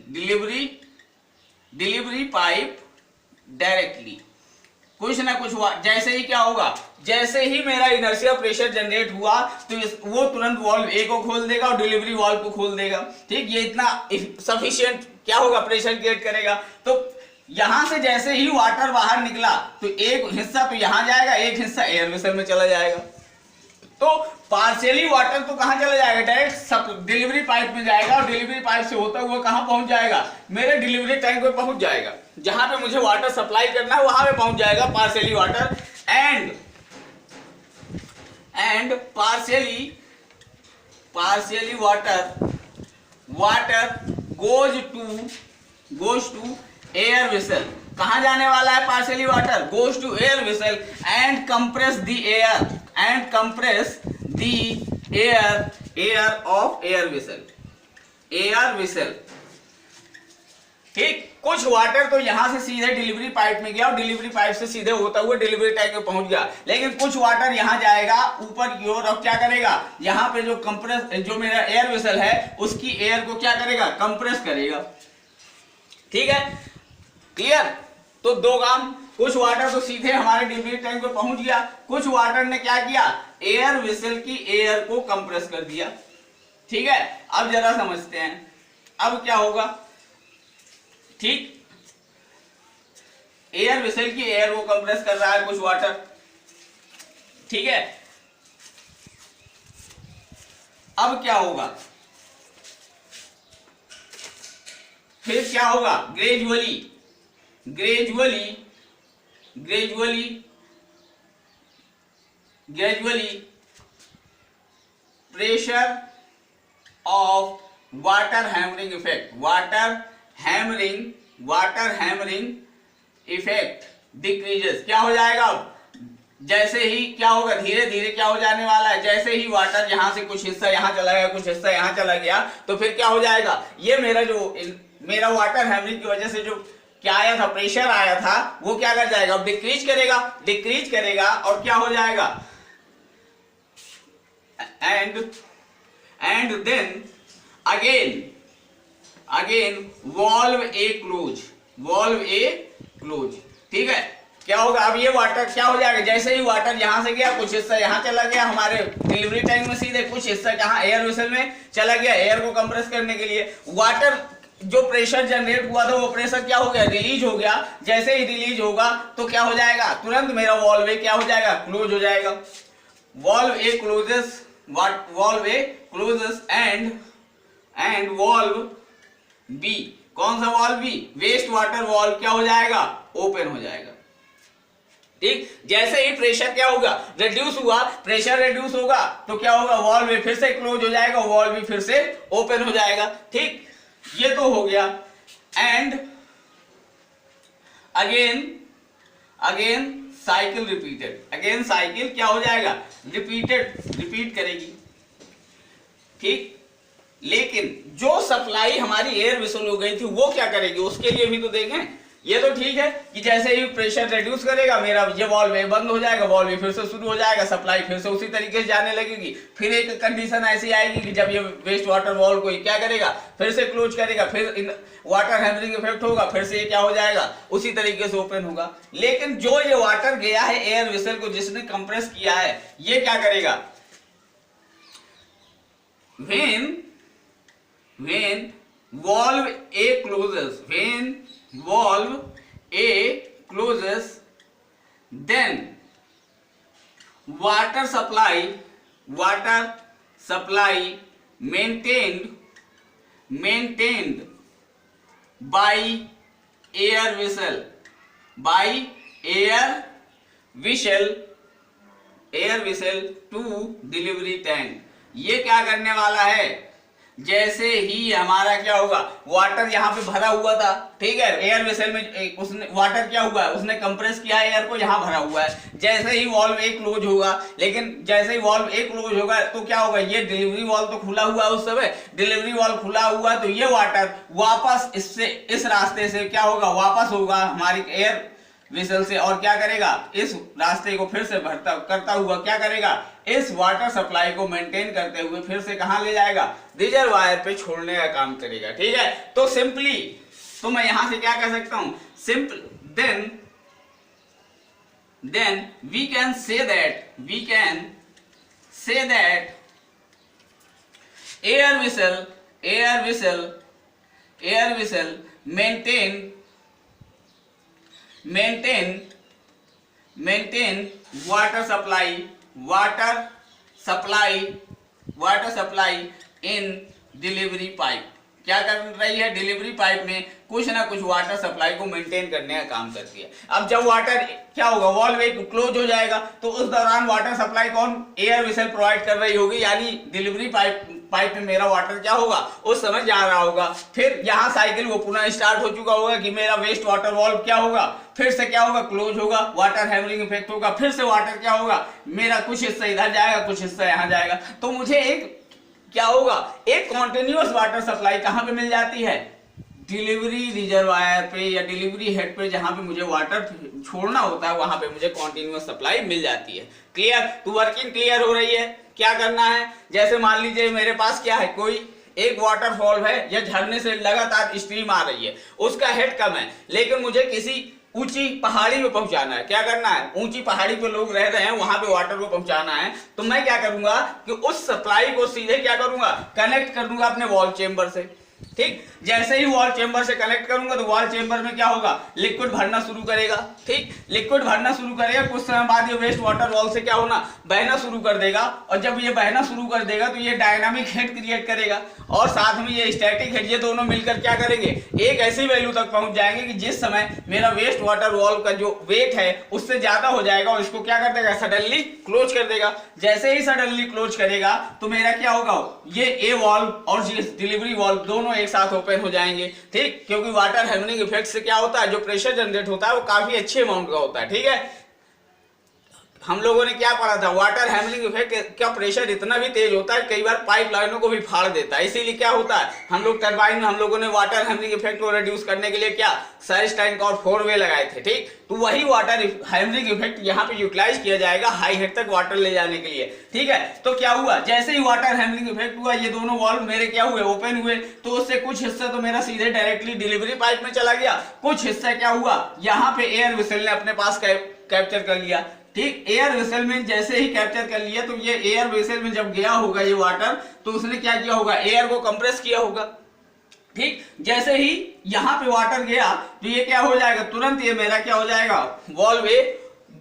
S1: कुछ ना कुछ हुआ, जैसे ही क्या होगा, जैसे ही मेरा इनर्शिया प्रेशर जनरेट हुआ तो वो तुरंत वॉल्व ए को खोल देगा और डिलीवरी वॉल्व को खोल देगा, ठीक। ये इतना सफिशिएंट क्या होगा, प्रेशर क्रिएट करेगा। तो यहां से जैसे ही वाटर बाहर निकला तो एक हिस्सा तो यहां जाएगा, एक हिस्सा एयर वेसल में चला जाएगा। तो पार्शियली वाटर तो कहां चला जाएगा, डायरेक्ट डिलीवरी पाइप में जाएगा और डिलीवरी पाइप से होता हुआ कहां पहुंच जाएगा, मेरे डिलीवरी टैंक पे पहुंच जाएगा, जहां पे मुझे वाटर सप्लाई करना है वहां पे पहुंच जाएगा partially water. And partially water goes to air vessel. कहां जाने वाला है partially water, goes to air vessel and compress the air of air vessel. ठीक, कुछ वाटर तो यहां से सीधे डिलीवरी पाइप में गया और डिलीवरी पाइप से सीधे होता हुआ डिलीवरी टैंक में पहुंच गया, लेकिन कुछ वाटर यहां जाएगा ऊपर की ओर और क्या करेगा, यहां पे जो मेरा एयर वेसल है उसकी एयर को क्या करेगा, कंप्रेस करेगा। ठीक है, क्लियर। तो दो काम, कुछ वाटर तो सीधे हमारे डिलीवरी टैंक पे पहुंच गया, कुछ वाटर ने क्या किया, एयर वेसल की एयर को कंप्रेस कर दिया। ठीक है, अब जरा समझते हैं अब क्या होगा। ठीक, एयर वेसल की एयर को कंप्रेस कर रहा है कुछ वाटर। ठीक है, अब क्या होगा, फिर क्या होगा, gradually pressure of water hammering effect decreases. क्या हो जाएगा, जैसे ही क्या होगा, धीरे धीरे क्या हो जाने वाला है, जैसे ही वाटर यहां से कुछ हिस्सा यहां चला गया, कुछ हिस्सा यहां चला गया, तो फिर क्या हो जाएगा, ये मेरा वाटर हैमरिंग की वजह से जो क्या आया था, प्रेशर आया था, वो क्या कर जाएगा, अब डिक्रीज करेगा और क्या हो जाएगा, and then again valve A close. ठीक है, क्या होगा, अब ये वाटर क्या हो जाएगा, जैसे ही वाटर यहां से गया, कुछ हिस्सा यहां चला गया हमारे डिलीवरी टैंक में सीधे, कुछ हिस्सा यहां एयर वेसल में चला गया एयर को कंप्रेस करने के लिए। वाटर जो प्रेशर जनरेट हुआ था वो प्रेशर क्या हो गया, रिलीज हो गया। जैसे ही रिलीज होगा तो क्या हो जाएगा, तुरंत मेरा वॉल्व ए क्या हो जाएगा, क्लोज हो जाएगा। Valve A closes and valve B, कौन सा valve B, waste water valve क्या हो जाएगा, ओपन हो जाएगा। ठीक, जैसे ही प्रेशर क्या होगा, रिड्यूस हुआ, प्रेशर रिड्यूस होगा तो क्या होगा, वॉल्व भी फिर से क्लोज हो जाएगा, वॉल्व भी फिर से ओपन हो जाएगा। ठीक, ये तो हो गया। And again cycle repeated, again cycle क्या हो जाएगा, रिपीट करेगी। ठीक, लेकिन जो सप्लाई हमारी एयर वेसल हो गई थी वो क्या करेगी, उसके लिए भी तो देखें। ये तो ठीक है कि जैसे ही प्रेशर रिड्यूस करेगा मेरा ये वॉल्व बंद हो जाएगा, वॉल्व फिर से शुरू हो जाएगा, सप्लाई फिर से उसी तरीके से जाने लगेगी। फिर एक कंडीशन ऐसी आएगी कि जब ये वेस्ट वाटर वॉल्व को क्या करेगा, फिर से क्लोज करेगा, फिर वाटर हैमरिंग इफेक्ट होगा, फिर से ये क्या हो जाएगा, उसी तरीके से ओपन होगा। लेकिन जो ये वाटर गया है एयर वेसल को, जिसने कंप्रेस किया है, ये क्या करेगा, when valve A closes, then water supply maintained by air vessel to delivery tank। ये क्या करने वाला है, जैसे ही हमारा क्या होगा, वाटर यहाँ पे भरा हुआ था, ठीक है, एयर वेसल में उसने वाटर क्या हुआ है, उसने कंप्रेस किया है एयर को, यहाँ भरा हुआ है। जैसे ही वॉल्व ए क्लोज होगा, लेकिन जैसे ही वॉल्व ए क्लोज होगा तो क्या होगा, ये डिलीवरी वॉल्व तो खुला हुआ है उस समय, डिलीवरी वॉल्व खुला हुआ तो ये वाटर वापस इस रास्ते से क्या होगा, वापस होगा हमारी एयर वेसल से, और क्या करेगा, इस रास्ते को फिर से करता हुआ क्या करेगा, इस वाटर सप्लाई को मेंटेन करते हुए फिर से कहां ले जाएगा, रिजर्वायर पे छोड़ने का काम करेगा। ठीक है, तो सिंपली तो मैं यहां से क्या कह सकता हूं, simple then we can say that air vessel maintain water supply in delivery pipe क्या कर रही है, डिलीवरी पाइप में कुछ ना कुछ वाटर सप्लाई को मेंटेन करने का काम करती है। अब जब वाटर क्या होगा, वॉल्व एक क्लोज हो जाएगा तो उस दौरान वाटर सप्लाई कौन, एयर वेसल प्रोवाइड कर रही होगी, यानी डिलीवरी पाइप में मेरा वाटर क्या होगा उस समय जा रहा होगा। फिर यहाँ साइकिल वो पुनः स्टार्ट हो चुका होगा कि मेरा वेस्ट वाटर वॉल्व क्या होगा, फिर से क्या होगा, क्लोज होगा, वाटर हैमरिंग इफेक्ट होगा, फिर से वाटर क्या होगा, मेरा कुछ हिस्सा इधर जाएगा, कुछ हिस्सा यहाँ जाएगा। तो मुझे एक क्या होगा, एक कॉन्टिन्यूअस वाटर सप्लाई कहां पे मिल जाती है, डिलीवरी रिजर्वायर पे या डिलीवरी हेड पे, जहां पे मुझे वाटर छोड़ना होता है वहां पे मुझे कॉन्टिन्यूअस सप्लाई मिल जाती है। क्लियर, तो वर्किंग क्लियर हो रही है। क्या करना है, जैसे मान लीजिए मेरे पास क्या है, कोई एक वाटरफॉल है या झरने से लगातार स्ट्रीम आ रही है, उसका हेड कम है, लेकिन मुझे किसी ऊंची पहाड़ी पे पहुंचाना है। क्या करना है, ऊंची पहाड़ी पे लोग रह रहे हैं, वहां पे वाटर को पहुंचाना है, तो मैं क्या करूंगा कि उस सप्लाई को सीधे क्या करूंगा, कनेक्ट कर दूंगा अपने वॉल चेंबर से। ठीक, जैसे ही वॉल चेंबर से कनेक्ट करूंगा तो वॉल चेंबर में क्या होगा, लिक्विड भरना शुरू करेगा। ठीक, लिक्विड भरना शुरू करेगा, कुछ समय बाद ये वेस्ट वाटर वॉल से क्या होना, बहना शुरू कर देगा, और जब ये बहना शुरू कर देगा तो ये डायनामिक हेड क्रिएट करेगा, और साथ में ये स्टैटिक हेड, ये दोनों मिलकर क्या करेंगे, एक ऐसी वैल्यू तक पहुंच जाएंगे कि जिस समय मेरा वेस्ट वाटर वॉल का जो वेट है उससे ज्यादा हो जाएगा, और इसको क्या कर देगा, सडनली क्लोज कर देगा। जैसे ही सडनली क्लोज करेगा तो मेरा क्या होगा, ये ए वॉल्व और डिलीवरी वॉल्व दोनों एक साथ ओपन हो जाएंगे। ठीक, क्योंकि वाटर हैमरिंग इफेक्ट से क्या होता है, जो प्रेशर जनरेट होता है वो काफी अच्छे अमाउंट का होता है। ठीक है, हम लोगों ने क्या पढ़ा था, वाटर हैमरिंग इफेक्ट का प्रेशर इतना भी तेज होता है कई बार पाइप लाइनों को भी फाड़ देता है। इसीलिए क्या होता है, हम लोग टरबाइन में हम लोगों ने वाटर हैमरिंग इफेक्ट को रिड्यूस करने के लिए क्या सर्ज टैंक और 4 वे लगाए थे। ठीक, तो वही वाटर हैमरिंग इफेक्ट यहाँ पे यूटिलाइज किया जाएगा हाई हेड तक वाटर ले जाने के लिए। ठीक है, तो क्या हुआ, जैसे ही वाटर हैमरिंग इफेक्ट हुआ, ये दोनों वॉल्व मेरे क्या हुए, ओपन हुए, तो उससे कुछ हिस्सा तो मेरा सीधे डायरेक्टली डिलीवरी पाइप में चला गया, कुछ हिस्सा क्या हुआ, यहाँ पे एयर वेसल ने अपने पास कैप्चर कर लिया। ठीक, एयर वेसल में जैसे ही कैप्चर कर लिया तो ये एयर वेसल में जब गया होगा ये वाटर, तो उसने क्या किया होगा, एयर को कंप्रेस किया होगा। ठीक, जैसे ही यहाँ पे वाटर गया तो ये क्या हो जाएगा, तुरंत ये मेरा क्या हो जाएगा, वॉल्व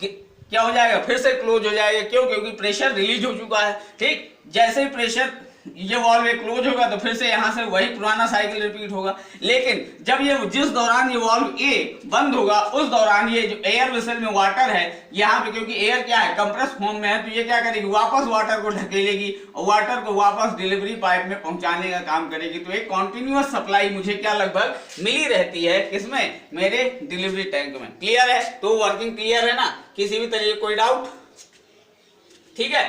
S1: क्या हो जाएगा, फिर से क्लोज हो जाएगा। क्यों, क्योंकि प्रेशर रिलीज हो चुका है। ठीक, जैसे ही प्रेशर ये वॉल्व क्लोज होगा तो फिर से यहां से वही पुराना साइकिल रिपीट होगा। लेकिन जब ये जिस दौरान ये वॉल्व ए बंद होगा उस दौरान ये जो एयर वेसल में वाटर है यहाँ पे, क्योंकि एयर क्या है, कंप्रेस फॉर्म में है, तो ये क्या करेगी, वापस वाटर को ढकेलेगी और वाटर को वापस डिलीवरी पाइप में पहुंचाने का काम करेगी। तो एक कॉन्टिन्यूअस सप्लाई मुझे क्या लगभग मिली रहती है, किसमें, मेरे डिलीवरी टैंक में। क्लियर है, तो वर्किंग क्लियर है ना, किसी भी तरीके कोई डाउट। ठीक है,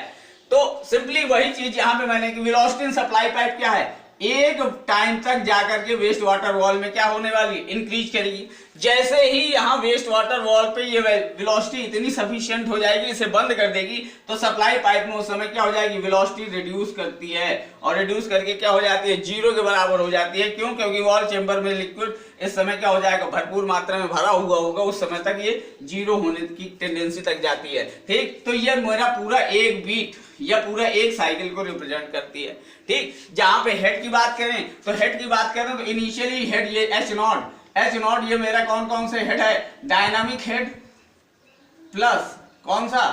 S1: तो सिंपली वही चीज यहां पे मैंने कि वेलोसिटी इन सप्लाई पाइप क्या है, एक टाइम तक जाकर के वेस्ट वाटर वॉल में क्या होने वाली, इंक्रीज करेगी। जैसे ही यहाँ वेस्ट वाटर वॉल पे ये वेलोसिटी इतनी सफिशिएंट हो जाएगी, इसे बंद कर देगी, तो सप्लाई पाइप में उस समय क्या हो जाएगी, वेलोसिटी रिड्यूस करती है, और रिड्यूस करके क्या हो जाती है, 0 के बराबर हो जाती है। क्यों, क्योंकि वॉल चेंबर में लिक्विड इस समय क्या हो जाएगा, भरपूर मात्रा में भरा हुआ होगा, उस समय तक ये 0 होने की टेंडेंसी तक जाती है। ठीक, तो ये मेरा पूरा एक बीट या पूरा एक साइकिल को रिप्रेजेंट करती है। ठीक, जहां पे हेड की बात करें तो हेड की बात करें तो इनिशियली हेड ये H0 ये मेरा कौन कौन से हेड है, डायनामिक हेड प्लस कौन सा,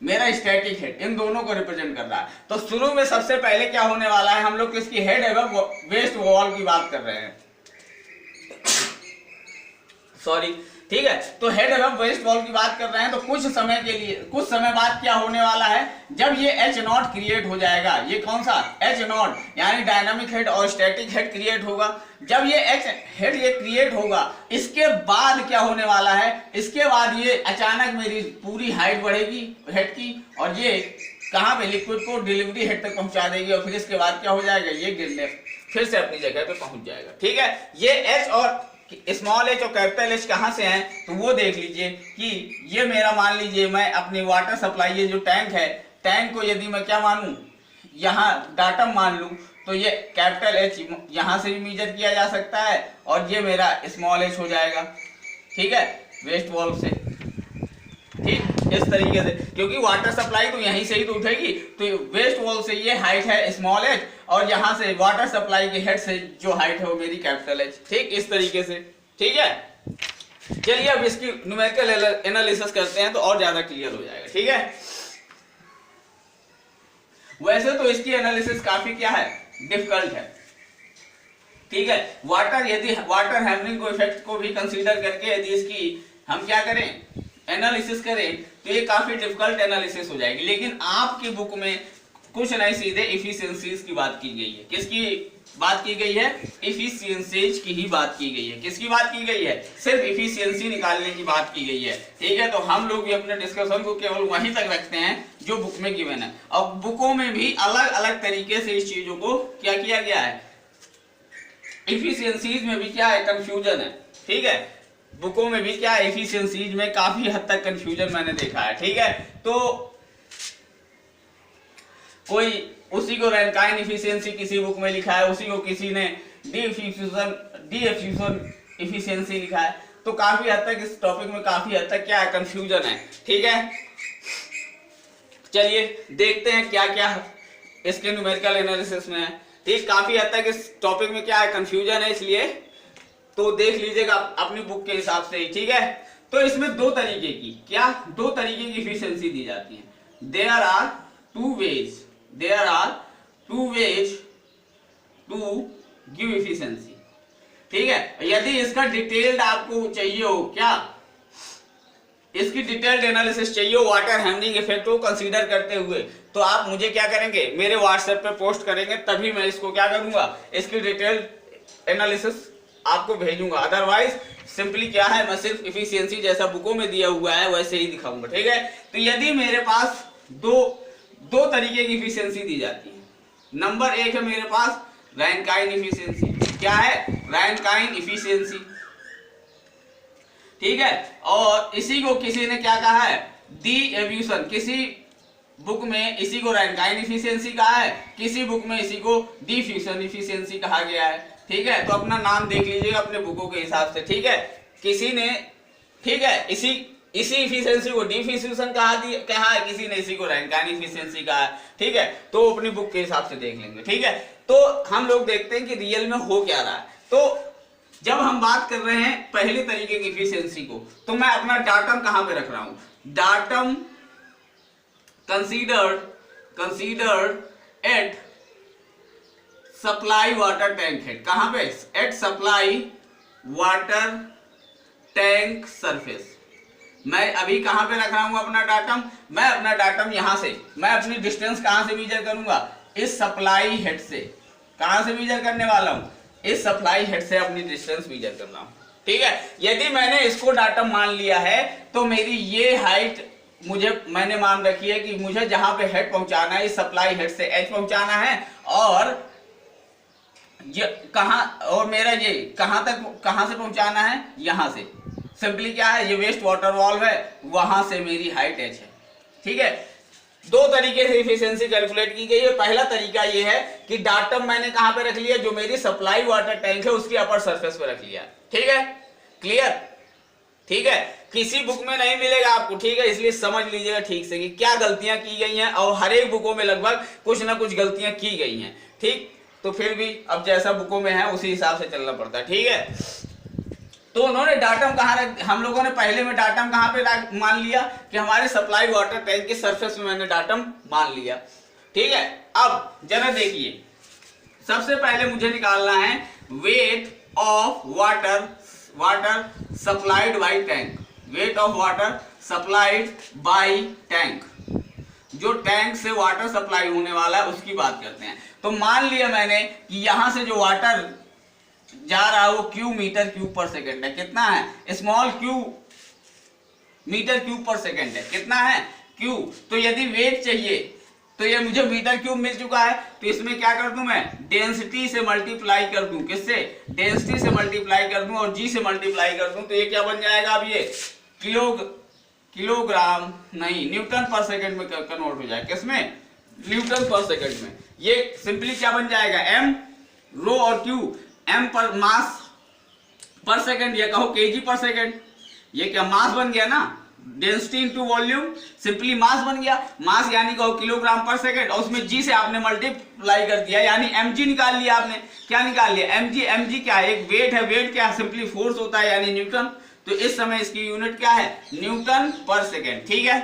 S1: मेरा स्टैटिक हेड, इन दोनों को रिप्रेजेंट कर रहा है। तो शुरू में सबसे पहले क्या होने वाला है, हम लोग किसकी, हेड एवं वेस्ट वॉल की बात कर रहे हैं, सॉरी। ठीक है, तो हेड एवं वेस्ट वॉल की बात कर रहे हैं, तो कुछ समय के लिए, कुछ समय बाद क्या होने वाला है, जब ये H0 क्रिएट हो जाएगा, ये कौन सा H0 यानी डायनामिक हेड और स्टैटिक हेड क्रिएट होगा। जब ये हेड ये क्रिएट होगा, इसके बाद क्या होने वाला है, इसके बाद ये अचानक मेरी पूरी हाइट बढ़ेगी हेड की, और ये कहां पे, लिक्विड को डिलीवरी हेड तक पहुंचा देगी, और फिर इसके बाद क्या हो जाएगा, ये गिरने फिर से अपनी जगह पे पहुंच जाएगा। ठीक है, ये H और स्मॉल एच और कैपिटल एच कहां से हैं, तो वो देख लीजिए कि ये मेरा, मान लीजिए मैं अपनी वाटर सप्लाई, ये जो टैंक है, टैंक को यदि मैं क्या मानूं, यहाँ डाटम मान लूं, तो ये कैपिटल एच यहां से भी मेजर किया जा सकता है, और ये मेरा स्मॉल एच हो जाएगा। ठीक है, वेस्ट वॉल्व से। ठीक, इस तरीके से, क्योंकि वाटर सप्लाई तो यहीं से ही तो उठेगी, तो वेस्ट वॉल से ये हाइट है स्मॉल एच, और यहां से वाटर सप्लाई के हेड से जो हाइट है वो मेरी कैपिटल एच। ठीक, इस तरीके से। ठीक है, चलिए अब इसकी न्यूमेरिकल एनालिसिस करते हैं तो और ज्यादा क्लियर हो जाएगा। ठीक है, वैसे तो इसकी एनालिसिस काफी क्या है, डिफिकल्ट है, ठीक है। यदि वाटर हैमरिंग को इफेक्ट को भी कंसीडर करके यदि इसकी हम क्या करें, एनालिसिस करें, तो ये काफी डिफिकल्ट एनालिसिस हो जाएगी। लेकिन आपकी बुक में कुछ नहीं, सीधे इफिशियंसीज की बात की गई है। किसकी बात की गई है, इफिशियंसीज की ही बात की गई है। किसकी बात की गई है, सिर्फ इफिशियंसी निकालने की बात की गई है, ठीक है। तो हम लोग भी अपने डिस्कशन को केवल वहीं तक रखते हैं जो बुक में गिवन है। और बुकों में भी अलग अलग तरीके से इस चीजों को क्या किया गया है, इफिशियंसीज में भी क्या है, कंफ्यूजन है, ठीक है। बुकों में भी क्या है, एफिशिएंसीज में काफी हद तक कंफ्यूजन मैंने देखा है, ठीक है। तो कोई उसी को रैंकाइन एफिशिएंसी किसी बुक में लिखा है, उसी को किसी ने डी एफ्यूजन एफिशिएंसी लिखा है। तो काफी हद तक इस टॉपिक में काफी हद तक क्या है, कंफ्यूजन है, ठीक है। चलिए देखते हैं क्या क्या इसके न्यूमेरिकल एनालिसिस में है, ठीक। काफी हद तक इस टॉपिक में क्या है, कंफ्यूजन है, इसलिए तो देख लीजिएगा अपनी बुक के हिसाब से ही, ठीक है। तो इसमें दो तरीके की एफिशिएंसी दी जाती है। There are two ways to give efficiency, ठीक है। यदि इसका डिटेल्ड आपको चाहिए हो, क्या इसकी डिटेल्ड एनालिसिस चाहिए हो वाटर हैमरिंग इफेक्ट को कंसीडर करते हुए, तो आप मुझे क्या करेंगे, मेरे व्हाट्सएप पे पोस्ट करेंगे, तभी मैं इसको क्या करूंगा, इसकी डिटेल्ड एनालिसिस आपको भेजूंगा। अदरवाइज सिंपली क्या है, मैं सिर्फ इफिशियंसी जैसा बुकों में दिया हुआ है वैसे ही दिखाऊंगा, ठीक है। तो यदि मेरे पास दो तरीके की इफिशियंसी दी जाती है। नंबर एक है मेरे पास रैंकाइन इफिशियंसी। क्या है, रैंकाइन इफिशियंसी, ठीक है। और इसी को किसी ने क्या कहा है, डी एब्यूशन। किसी बुक में इसी को रैंकाइन इफिशियंसी कहा है, किसी बुक में इसी को डिफ्यूजन इफिशियंसी कहा गया है, ठीक है। तो अपना नाम देख लीजिएगा अपने बुकों के हिसाब से, ठीक है। किसी ने, ठीक है, इसी इफिशियंसी को डिफ्यूजन कहा है, किसी ने इसी को रैंकाइन इफिशियंसी कहा है, ठीक है। तो अपनी बुक के हिसाब से देख लेंगे, ठीक है। तो हम लोग देखते हैं कि रियल में हो क्या रहा है। तो जब हम बात कर रहे हैं पहले तरीके की इफिशियंसी को, तो मैं अपना डाटम कहां पे रख रहा हूं, datum considered at supply water tank head. कहां पे, at supply water tank surface. मैं अभी कहां पे रख रहा हूं अपना डाटम, मैं अपना डाटम यहां से, मैं अपनी डिस्टेंस कहां से मेजर करूंगा, इस सप्लाई हेड से। कहां से मेजर करने वाला हूं, इस सप्लाई हेड से अपनी डिस्टेंस मेजर कर रहा हूं, ठीक है। यदि मैंने इसको डाटम मान लिया है, तो मेरी ये हाइट मैंने मान रखी है कि मुझे जहां पे हेड पहुंचाना है, इस सप्लाई हेड से एच पहुंचाना है, और ये मेरा ये कहां से पहुंचाना है, यहां से। सिंपली क्या है, ये वेस्ट वाटर वॉल्व है, वहां से मेरी हाइट एच है, ठीक है। दो तरीके से एफिशिएंसी कैलकुलेट की गई है। पहला तरीका ये है कि डाटम मैंने कहां पे रख लिया, जो मेरी सप्लाई वाटर टैंक है उसकी अपर सरफेस पे रख लिया, ठीक है, क्लियर, ठीक है। किसी बुक में नहीं मिलेगा आपको, ठीक है, इसलिए समझ लीजिएगा ठीक से कि क्या गलतियां की गई हैं, और हर एक बुकों में लगभग कुछ ना कुछ गलतियां की गई हैं, ठीक। तो फिर भी अब जैसा बुकों में है उसी हिसाब से चलना पड़ता है, ठीक है। तो उन्होंने डाटम हम लोगों ने पहले में डाटम कहां पे मान लिया कि हमारे सप्लाई वाटर टैंक के सरफेस में मैंने डाटम मान लिया, ठीक है। अब जरा देखिए, सबसे पहले मुझे निकालना है weight of water supplied by tank. Weight of water supplied by tank, जो टैंक से वाटर सप्लाई होने वाला है उसकी बात करते हैं। तो मान लिया मैंने कि यहां से जो वाटर जा रहा है वो Q meter cube per second है। कितना है, small Q meter cube per second है, कितना है, क्यू। तो यदि वेट चाहिए तो ये मुझे मीटर क्यूब मिल चुका है, तो इसमें क्या कर दूं मैं, डेंसिटी से मल्टीप्लाई कर दूं, किससे, डेंसिटी से मल्टीप्लाई कर दूं और जी से मल्टीप्लाई कर दूं, तो ये क्या बन जाएगा, अब ये किलोग्राम नहीं, न्यूटन पर सेकेंड में कन्वर्ट हो जाएगा, किसमें, न्यूटन पर सेकेंड में। ये सिंपली क्या बन जाएगा, एम रो और क्यू, एम पर मास पर सेकेंड, या कहो केजी पर सेकेंड, ये क्या मास बन गया ना, डेंसिटी इनटू वॉल्यूम, सिंपली मास बन गया। मास यानी कहो किलोग्राम पर सेकेंड, और उसमें जी से आपने मल्टीप्लाई कर दिया, यानी mg निकाल लिया आपने। क्या निकाल लिया, mg क्या है, एक वेट है, वेट क्या है, सिंपली फोर्स होता है यानी न्यूटन। तो इस समय इसकी यूनिट क्या है, न्यूटन पर सेकेंड, ठीक है,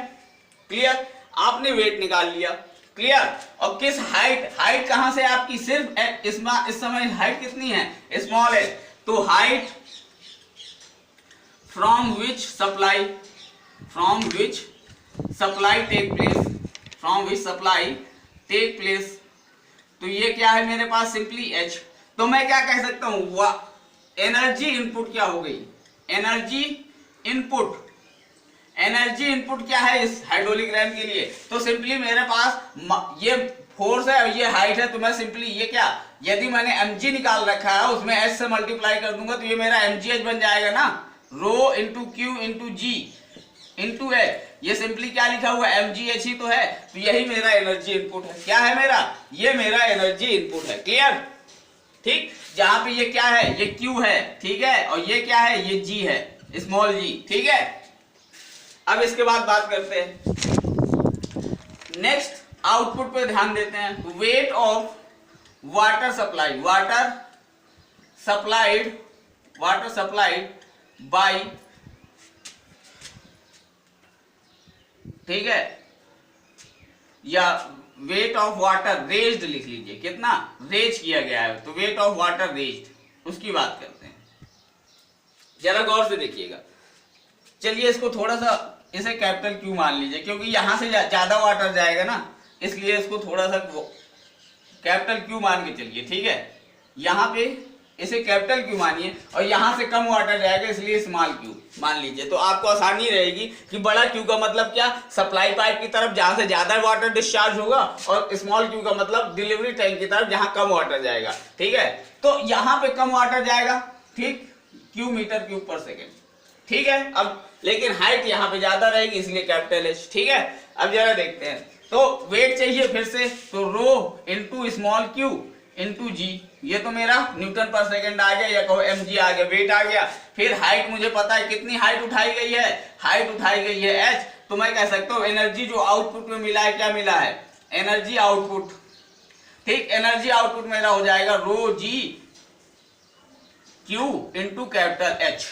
S1: क्लियर। आपने वेट निकाल लिया, क्लियर। और किस हाइट, हाइट कहां से आपकी, सिर्फ इस समय हाइट कितनी है, स्मॉल है, तो height from which supply take place, तो ये क्या है मेरे पास, सिंपली एच। तो मैं क्या कह सकता हूं, एनर्जी इनपुट क्या हो गई, एनर्जी इनपुट क्या है इस हाइड्रोलिक रैम के लिए, तो सिंपली मेरे पास ये फोर्स है और ये हाइट है, तो मैं सिंपली ये क्या, यदि मैंने mg निकाल रखा है उसमें h से मल्टीप्लाई कर दूंगा तो ये मेरा mgh बन जाएगा ना, रो इंटू क्यू इंटू जी इंटू एच, ये सिंपली क्या लिखा हुआ है, mgh ही तो है, तो यही मेरा एनर्जी इनपुट है। क्या है मेरा, ये मेरा एनर्जी इनपुट है। क्लियर, ठीक। जहां पे ये क्या है, ये Q है, ठीक है, और ये क्या है, ये G है, स्मॉल g, ठीक है। अब इसके बाद बात करते हैं नेक्स्ट, आउटपुट पे ध्यान देते हैं। Weight of water supplied by, ठीक है, या वेट ऑफ वाटर रेज्ड लिख लीजिए, कितना रेज किया गया है, तो वेट ऑफ वाटर रेज्ड, उसकी बात करते हैं। जरा गौर से देखिएगा, चलिए इसको थोड़ा सा, इसे कैपिटल क्यू मान लीजिए, क्योंकि यहां से ज्यादा वाटर जाएगा ना, इसलिए इसको थोड़ा सा कैपिटल क्यू मान के चलिए, ठीक है। यहाँ पे इसे कैपिटल क्यू मानिए, और यहां से कम वाटर जाएगा इसलिए स्मॉल क्यू मान लीजिए, तो आपको आसानी रहेगी कि बड़ा क्यू का मतलब क्या, सप्लाई पाइप की तरफ जहां से ज्यादा वाटर डिस्चार्ज होगा, और स्मॉल क्यू का मतलब डिलीवरी टैंक की तरफ जहां कम वाटर जाएगा, ठीक है। तो यहाँ पे कम वाटर जाएगा, ठीक, Q meter cube per second, ठीक है। अब लेकिन हाइट यहाँ पे ज्यादा रहेगी इसलिए कैपिटल एच, ठीक है। अब जरा देखते हैं, तो वेट चाहिए फिर से, तो rho into small Q into जी, ये तो मेरा न्यूटन पर सेकंड आ गया, या कहो mg आ गया, वेट आ गया। फिर हाइट मुझे पता है, कितनी हाइट उठाई गई है, हाइट उठाई गई है h, तो मैं कह सकता हूँ एनर्जी जो आउटपुट में मिला है, क्या मिला है, एनर्जी आउटपुट, ठीक। एनर्जी आउटपुट मेरा हो जाएगा rho g Q into capital H,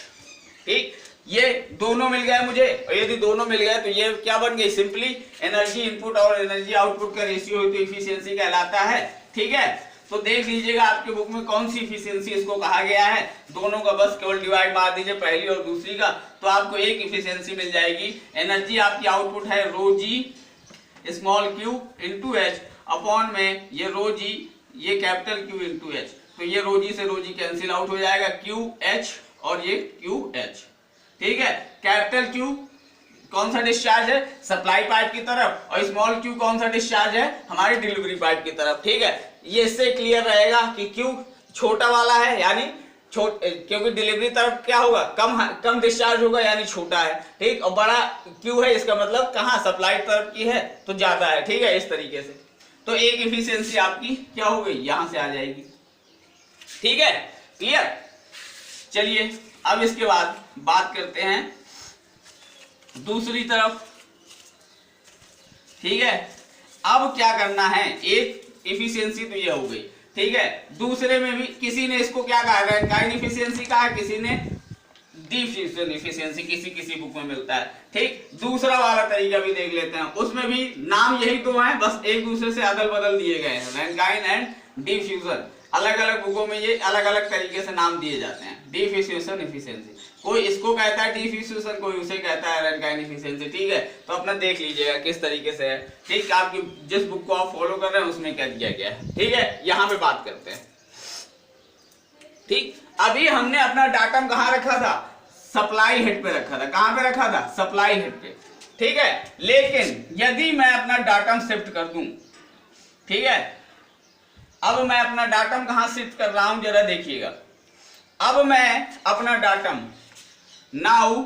S1: ठीक। ये दोनों मिल गए मुझे, और यदि दोनों मिल गए तो ये क्या बन गई, सिंपली एनर्जी इनपुट और एनर्जी आउटपुट का रेशियो तो इफिशियंसी कहलाता है, ठीक है। तो देख लीजिएगा आपके बुक में कौन सी इफिशियंसी इसको कहा गया है, दोनों का बस केवल डिवाइड मार दीजिए, पहली और दूसरी का, तो आपको एक इफिशियंसी मिल जाएगी। एनर्जी आपकी आउटपुट है rho g small Q into H, upon में ये रो जी, ये कैपिटल क्यू इंटू एच, तो ये रो जी से रो जी कैंसिल आउट हो जाएगा, क्यू एच और ये क्यू एच, ठीक है। कैपिटल क्यू कौन सा डिस्चार्ज है, सप्लाई पाइप की तरफ, और स्मॉल क्यू कौन सा डिस्चार्ज है, हमारी डिलीवरी पाइप की तरफ, ठीक है। ये इससे क्लियर रहेगा कि क्यू छोटा वाला है, यानी क्योंकि डिलीवरी तरफ क्या होगा, कम डिस्चार्ज होगा, यानी छोटा है, ठीक। और बड़ा क्यू है, इसका मतलब कहाँ, सप्लाई तरफ की है तो ज्यादा है, ठीक है, इस तरीके से। तो एक इफिशियंसी आपकी क्या हो गई, यहां से आ जाएगी, ठीक है, क्लियर। चलिए अब इसके बाद बात करते हैं दूसरी तरफ, ठीक है। अब क्या करना है, एक इफिशियंसी तो ये हो गई, ठीक है। दूसरे में भी किसी ने इसको क्या कहा, रैंकाइन इफिशियंसी कहा, किसी ने डिफ्यूजन इफिशियंसी, किसी बुक में मिलता है, ठीक। दूसरा वाला तरीका भी देख लेते हैं, उसमें भी नाम यही दो हैं, बस एक दूसरे से अदल बदल दिए गए हैं, रैंकाइन एंड डिफ्यूजन। अलग अलग बुकों में ये अलग अलग तरीके से नाम दिए जाते हैं, डिफ्यूजन इफिशियंसी, कोई इसको कहता है डिफ्यूजन, कोई उसे कहता है रैंकाइन इफिशियंसी, ठीक है। तो अपना देख लीजिएगा किस तरीके से है, ठीक। आपकी जिस बुक को आप फॉलो कर रहे हैं उसमें क्या दिया गया है, ठीक है। यहाँ पे बात करते हैं, ठीक। अभी हमने अपना डाटम कहाँ रखा था, सप्लाई हेड पे रखा था, कहाँ पे रखा था, सप्लाई हेड पे, ठीक है। लेकिन यदि मैं अपना डाटम शिफ्ट कर दूं, ठीक है, अब मैं अपना डाटम कहां शिफ्ट कर रहा हूं, जरा देखिएगा। अब मैं अपना datum now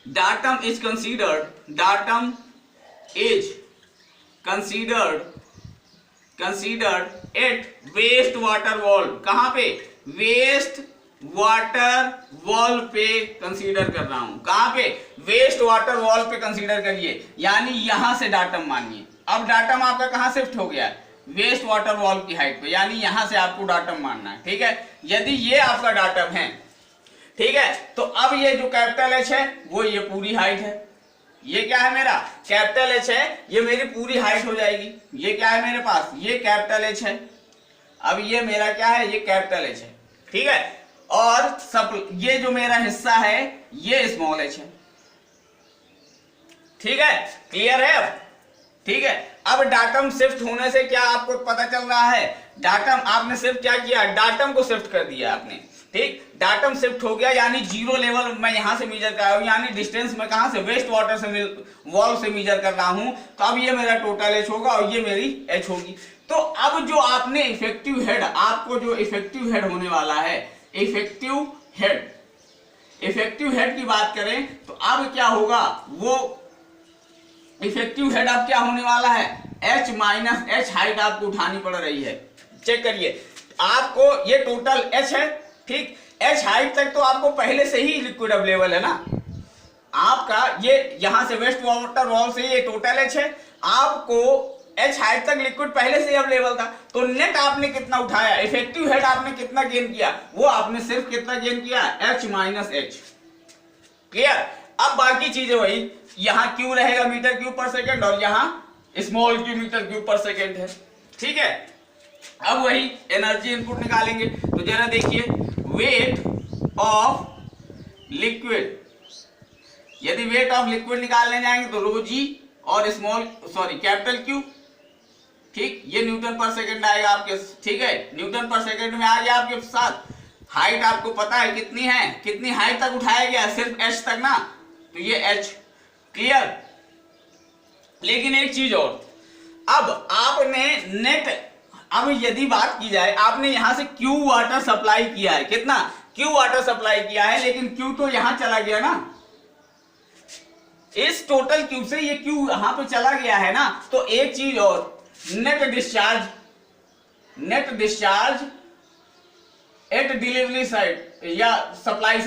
S1: datum is considered at waste water valve, कहां पे, वेस्ट वाटर वॉल्व पे कंसीडर कर रहा हूं, कहां पे, वेस्ट वाटर वॉल्व पे कंसीडर करिए, यानी यहां से डाटम मानिए। अब डाटम आपका कहां शिफ्ट हो गया, वेस्ट वाटर वॉल्व की हाइट पे, यानी यहां से आपको डाटम मानना है, ठीक है। यदि ये आपका डाटम है, ठीक है, तो अब ये जो कैपिटल एच है वो ये पूरी हाइट है, ये क्या है मेरा कैपिटल एच है, ये मेरी पूरी हाइट हो जाएगी। ये क्या है मेरे पास, ये कैपिटल एच है। अब ये मेरा क्या है, ये कैपिटल एच है, ठीक है। और सब ये जो मेरा हिस्सा है ये स्मॉल एच है, ठीक है। क्लियर है अब, ठीक है। अब डाटम शिफ्ट होने से क्या आपको पता चल रहा है, डाटम आपने सिर्फ क्या किया, डाटम को शिफ्ट कर दिया आपने, ठीक। डाटम शिफ्ट हो गया, यानी जीरो लेवल मैं यहां से मेजर कर रहा हूं, यानी डिस्टेंस में कहां से, वेस्ट वाटर से वॉल से मेजर कर रहा हूं। तो अब ये मेरा टोटल एच होगा और ये मेरी एच होगी। तो अब जो आपने इफेक्टिव हेड, आपको जो इफेक्टिव हेड होने वाला है, इफेक्टिव हेड की बात करें तो अब क्या होगा, वो इफेक्टिव हेड अब क्या होने वाला है, H माइनस एच हाइट आपको उठानी पड़ रही है। चेक करिए, आपको ये टोटल H है, ठीक। H हाइट तक तो आपको पहले से ही लिक्विड अवेलेबल है ना, आपका ये यहां से वेस्ट वाटर वॉल से ये टोटल H है, आपको H हाइट तक लिक्विड पहले से अवेलेबल था। तो नेट आपने कितना उठाया, इफेक्टिव हेड आपने कितना गेन किया, वो आपने सिर्फ कितना गेन किया, H माइनस एच। क्लियर। अब बाकी चीजें वही, यहां क्यू रहेगा मीटर क्यूब पर सेकेंड और यहां small Q meter cube per second है, ठीक है। अब वही एनर्जी इनपुट निकालेंगे। तो जरा देखिए, वेट ऑफ लिक्विड, यदि वेट ऑफ लिक्विड निकालने जाएंगे तो रो जी और कैपिटल क्यू, ठीक। ये न्यूटन पर सेकेंड आएगा आपके, ठीक है, न्यूटन पर सेकेंड में आ गया आपके साथ। हाइट आपको पता है कितनी है, कितनी हाइट तक उठाया गया, सिर्फ एच तक ना, तो ये एच। क्लियर। लेकिन एक चीज और, अब आपने नेट, अब यदि बात की जाए, आपने यहां से क्यू वाटर सप्लाई किया है, कितना क्यू वाटर सप्लाई किया है, लेकिन क्यू तो यहां चला गया ना, इस टोटल क्यू से ये क्यू यहां पे चला गया है ना। तो एक चीज और, net discharge eight delivery side या सप्लाई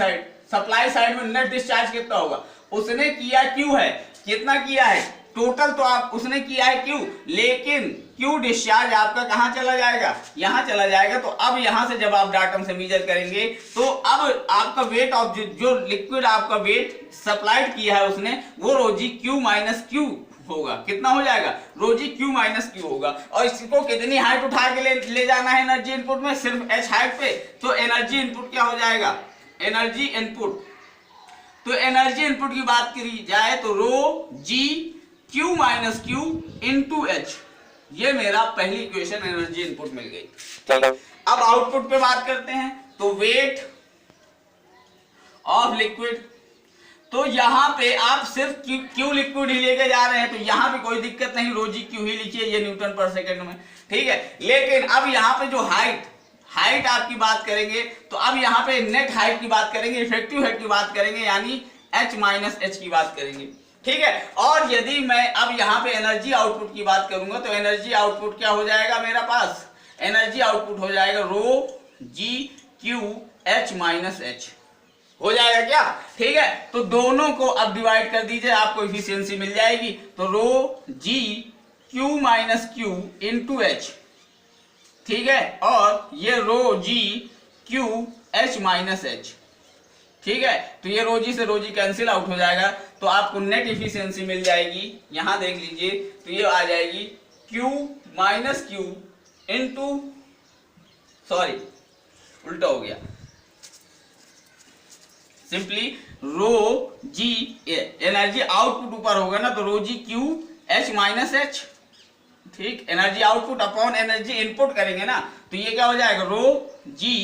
S1: साइड में नेट डिस्चार्ज कितना होगा, उसने किया क्यू है, कितना किया है टोटल, तो आप उसने किया है क्यू, लेकिन क्यू डिस्चार्ज आपका कहां चला जाएगा, यहां चला जाएगा। तो अब यहां से जब आप डाटम से मेजर करेंगे तो अब आपका वेट ऑफ जो लिक्विड आपका वेट सप्लाइड किया है उसने, वो रोजी क्यू माइनस क्यू होगा। कितना हो जाएगा, रोजी क्यू माइनस क्यू होगा। और इसको कितनी हाइट उठा के ले जाना है एनर्जी इनपुट में, सिर्फ एच हाइट पे। तो एनर्जी इनपुट क्या हो जाएगा, एनर्जी इनपुट, तो एनर्जी इनपुट की बात करी जाए तो rho g Q minus Q into H, ये मेरा पहली इक्वेशन एनर्जी इनपुट मिल गई। अब आउटपुट पे बात करते हैं, तो वेट ऑफ लिक्विड, तो यहां पे आप सिर्फ क्यू लिक्विड ही लेके जा रहे हैं, तो यहां पे कोई दिक्कत नहीं, रोजी क्यू ही लिखिए, ये न्यूटन पर सेकंड में, ठीक है। लेकिन अब यहां पे जो हाइट आपकी बात करेंगे, तो अब यहां पे नेट हाइट की बात करेंगे, इफेक्टिव हाइट की बात करेंगे, यानी H माइनस एच की बात करेंगे, ठीक है। और यदि मैं अब यहां पे एनर्जी आउटपुट की बात करूंगा, तो एनर्जी आउटपुट क्या हो जाएगा मेरा पास, एनर्जी आउटपुट हो जाएगा rho g Q H minus H हो जाएगा क्या, ठीक है। तो दोनों को अब डिवाइड कर दीजिए, आपको इफिशियंसी मिल जाएगी। तो rho g Q minus Q into H, ठीक है, और ये rho g Q H minus H, ठीक है। तो ये रोजी से रोजी कैंसिल आउट हो जाएगा, तो आपको नेट इफिशियंसी मिल जाएगी, यहां देख लीजिए, तो ये आ जाएगी Q minus Q into, sorry उल्टा हो गया, simply rho g, energy output ऊपर होगा ना, तो rho g Q H minus H, ठीक। Energy output upon energy input करेंगे ना, तो ये क्या हो जाएगा, rho g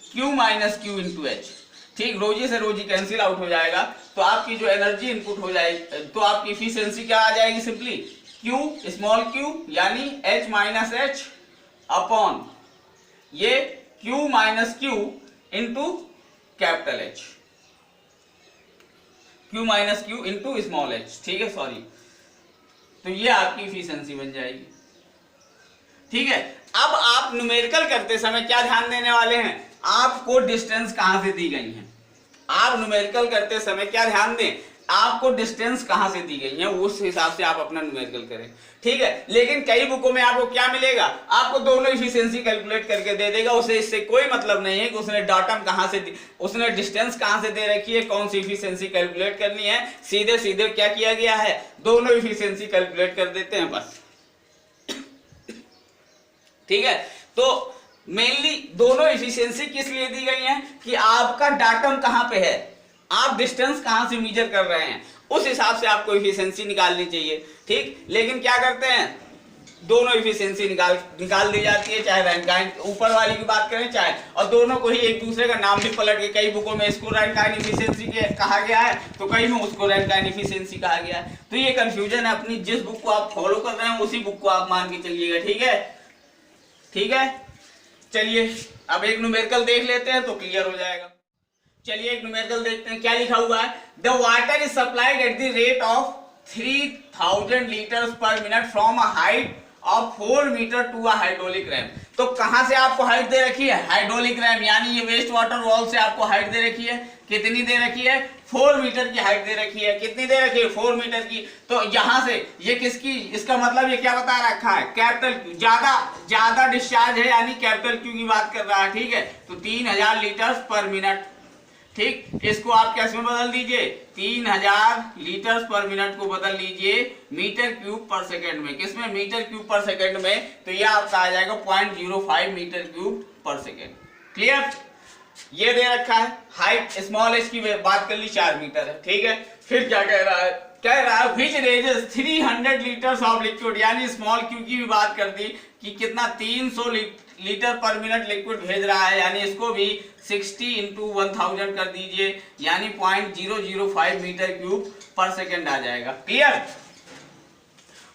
S1: Q minus Q into H, ठीक। रोजी से रोजी कैंसिल आउट हो जाएगा, तो आपकी जो एनर्जी इनपुट हो जाएगी, तो आपकी इफिशियंसी क्या आ जाएगी, सिंपली क्यू स्मॉल क्यू यानी एच माइनस एच अपॉन ये Q minus Q into capital H, Q minus Q into small H, ठीक है, सॉरी। तो ये आपकी इफिशियंसी बन जाएगी, ठीक है। अब आप न्यूमेरिकल करते समय क्या ध्यान देने वाले हैं, आपको डिस्टेंस कहां से दी गई है, आप न्यूमेरिकल करते समय क्या ध्यान दें, आपको डिस्टेंस कहां से दी गई है उस हिसाब से आप अपना न्यूमेरिकल करें, ठीक है। लेकिन कई बुकों में आपको क्या मिलेगा, आपको दोनों इफिशियंसी कैलकुलेट करके दे देगा, उसे इससे कोई मतलब नहीं है कि उसने डाटम कहां से, उसने डिस्टेंस कहां से दे रखी है, कौन सी इफिशियंसी कैलकुलेट करनी है। सीधे सीधे क्या किया गया है, दोनों इफिशियंसी कैलकुलेट कर देते हैं बस, ठीक है। तो मेनली दोनों इफिशियंसी किस लिए दी गई है कि आपका डाटम कहां पे है, आप डिस्टेंस कहां से मेजर कर रहे हैं, उस हिसाब से आपको इफिशियंसी निकालनी चाहिए, ठीक। लेकिन क्या करते हैं, दोनों इफिशियंसी निकाल दी जाती है, चाहे रैंकाइन ऊपर वाली की बात करें चाहे, और दोनों को ही एक दूसरे का नाम भी पलट के कई बुकों में इसको रैंकाइन इफिशियंसी कहा गया है, तो कई में उसको रैंकाइन इफिशियंसी कहा गया है। तो ये कंफ्यूजन है, अपनी जिस बुक को आप फॉलो कर रहे हैं उसी बुक को आप मान के चलिएगा, ठीक है, ठीक है। चलिए अब एक न्यूमेरिकल देख लेते हैं तो क्लियर हो जाएगा। चलिए एक न्यूमेरिकल देखते हैं क्या लिखा हुआ है। The water is supplied at the rate of 3000 litres per minute from a height of 4 metre to a hydraulic ram. तो कहां से आपको हाइट दे रखी है, हाइड्रोलिक रैम, यानी ये वेस्ट वाटर वॉल से आपको हाइट दे रखी है, कितनी दे रखी है, 4 मीटर की हाइट दे रखी है, कितनी दे रखी है, 4 मीटर की। तो यहां से ये किसकी, इसका मतलब ये क्या बता रखा है, कैपिटल क्यू, ज्यादा डिस्चार्ज है यानी कैपिटल क्यू की बात कर रहा है, ठीक है। तो 3000 लीटर पर मिनट, ठीक। इसको आप कैसे में बदल दीजिए, 3000 लीटर पर मिनट को बदल लीजिए मीटर क्यूब पर सेकंड में, किसमें, मीटर क्यूब पर सेकंड में, तो यह आपका आ जाएगा 0.05 मीटर क्यूब पर सेकंड। क्लियर, ये दे रखा है। हाइट स्मॉल एच की बात कर ली 4 मीटर है, ठीक है। फिर क्या कह रहा है, कह रहा है विच रेजेस 300 लीटर्स ऑफ लिक्विड, यानी स्मॉल क्यू की भी बात कर दी कि कितना 300 लीटर पर मिनट लिक्विड भेज रहा है, यानी इसको भी 60 इंटू 1000 कर दीजिए, यानी 0.005 मीटर क्यूब पर सेकेंड आ जाएगा। Clear,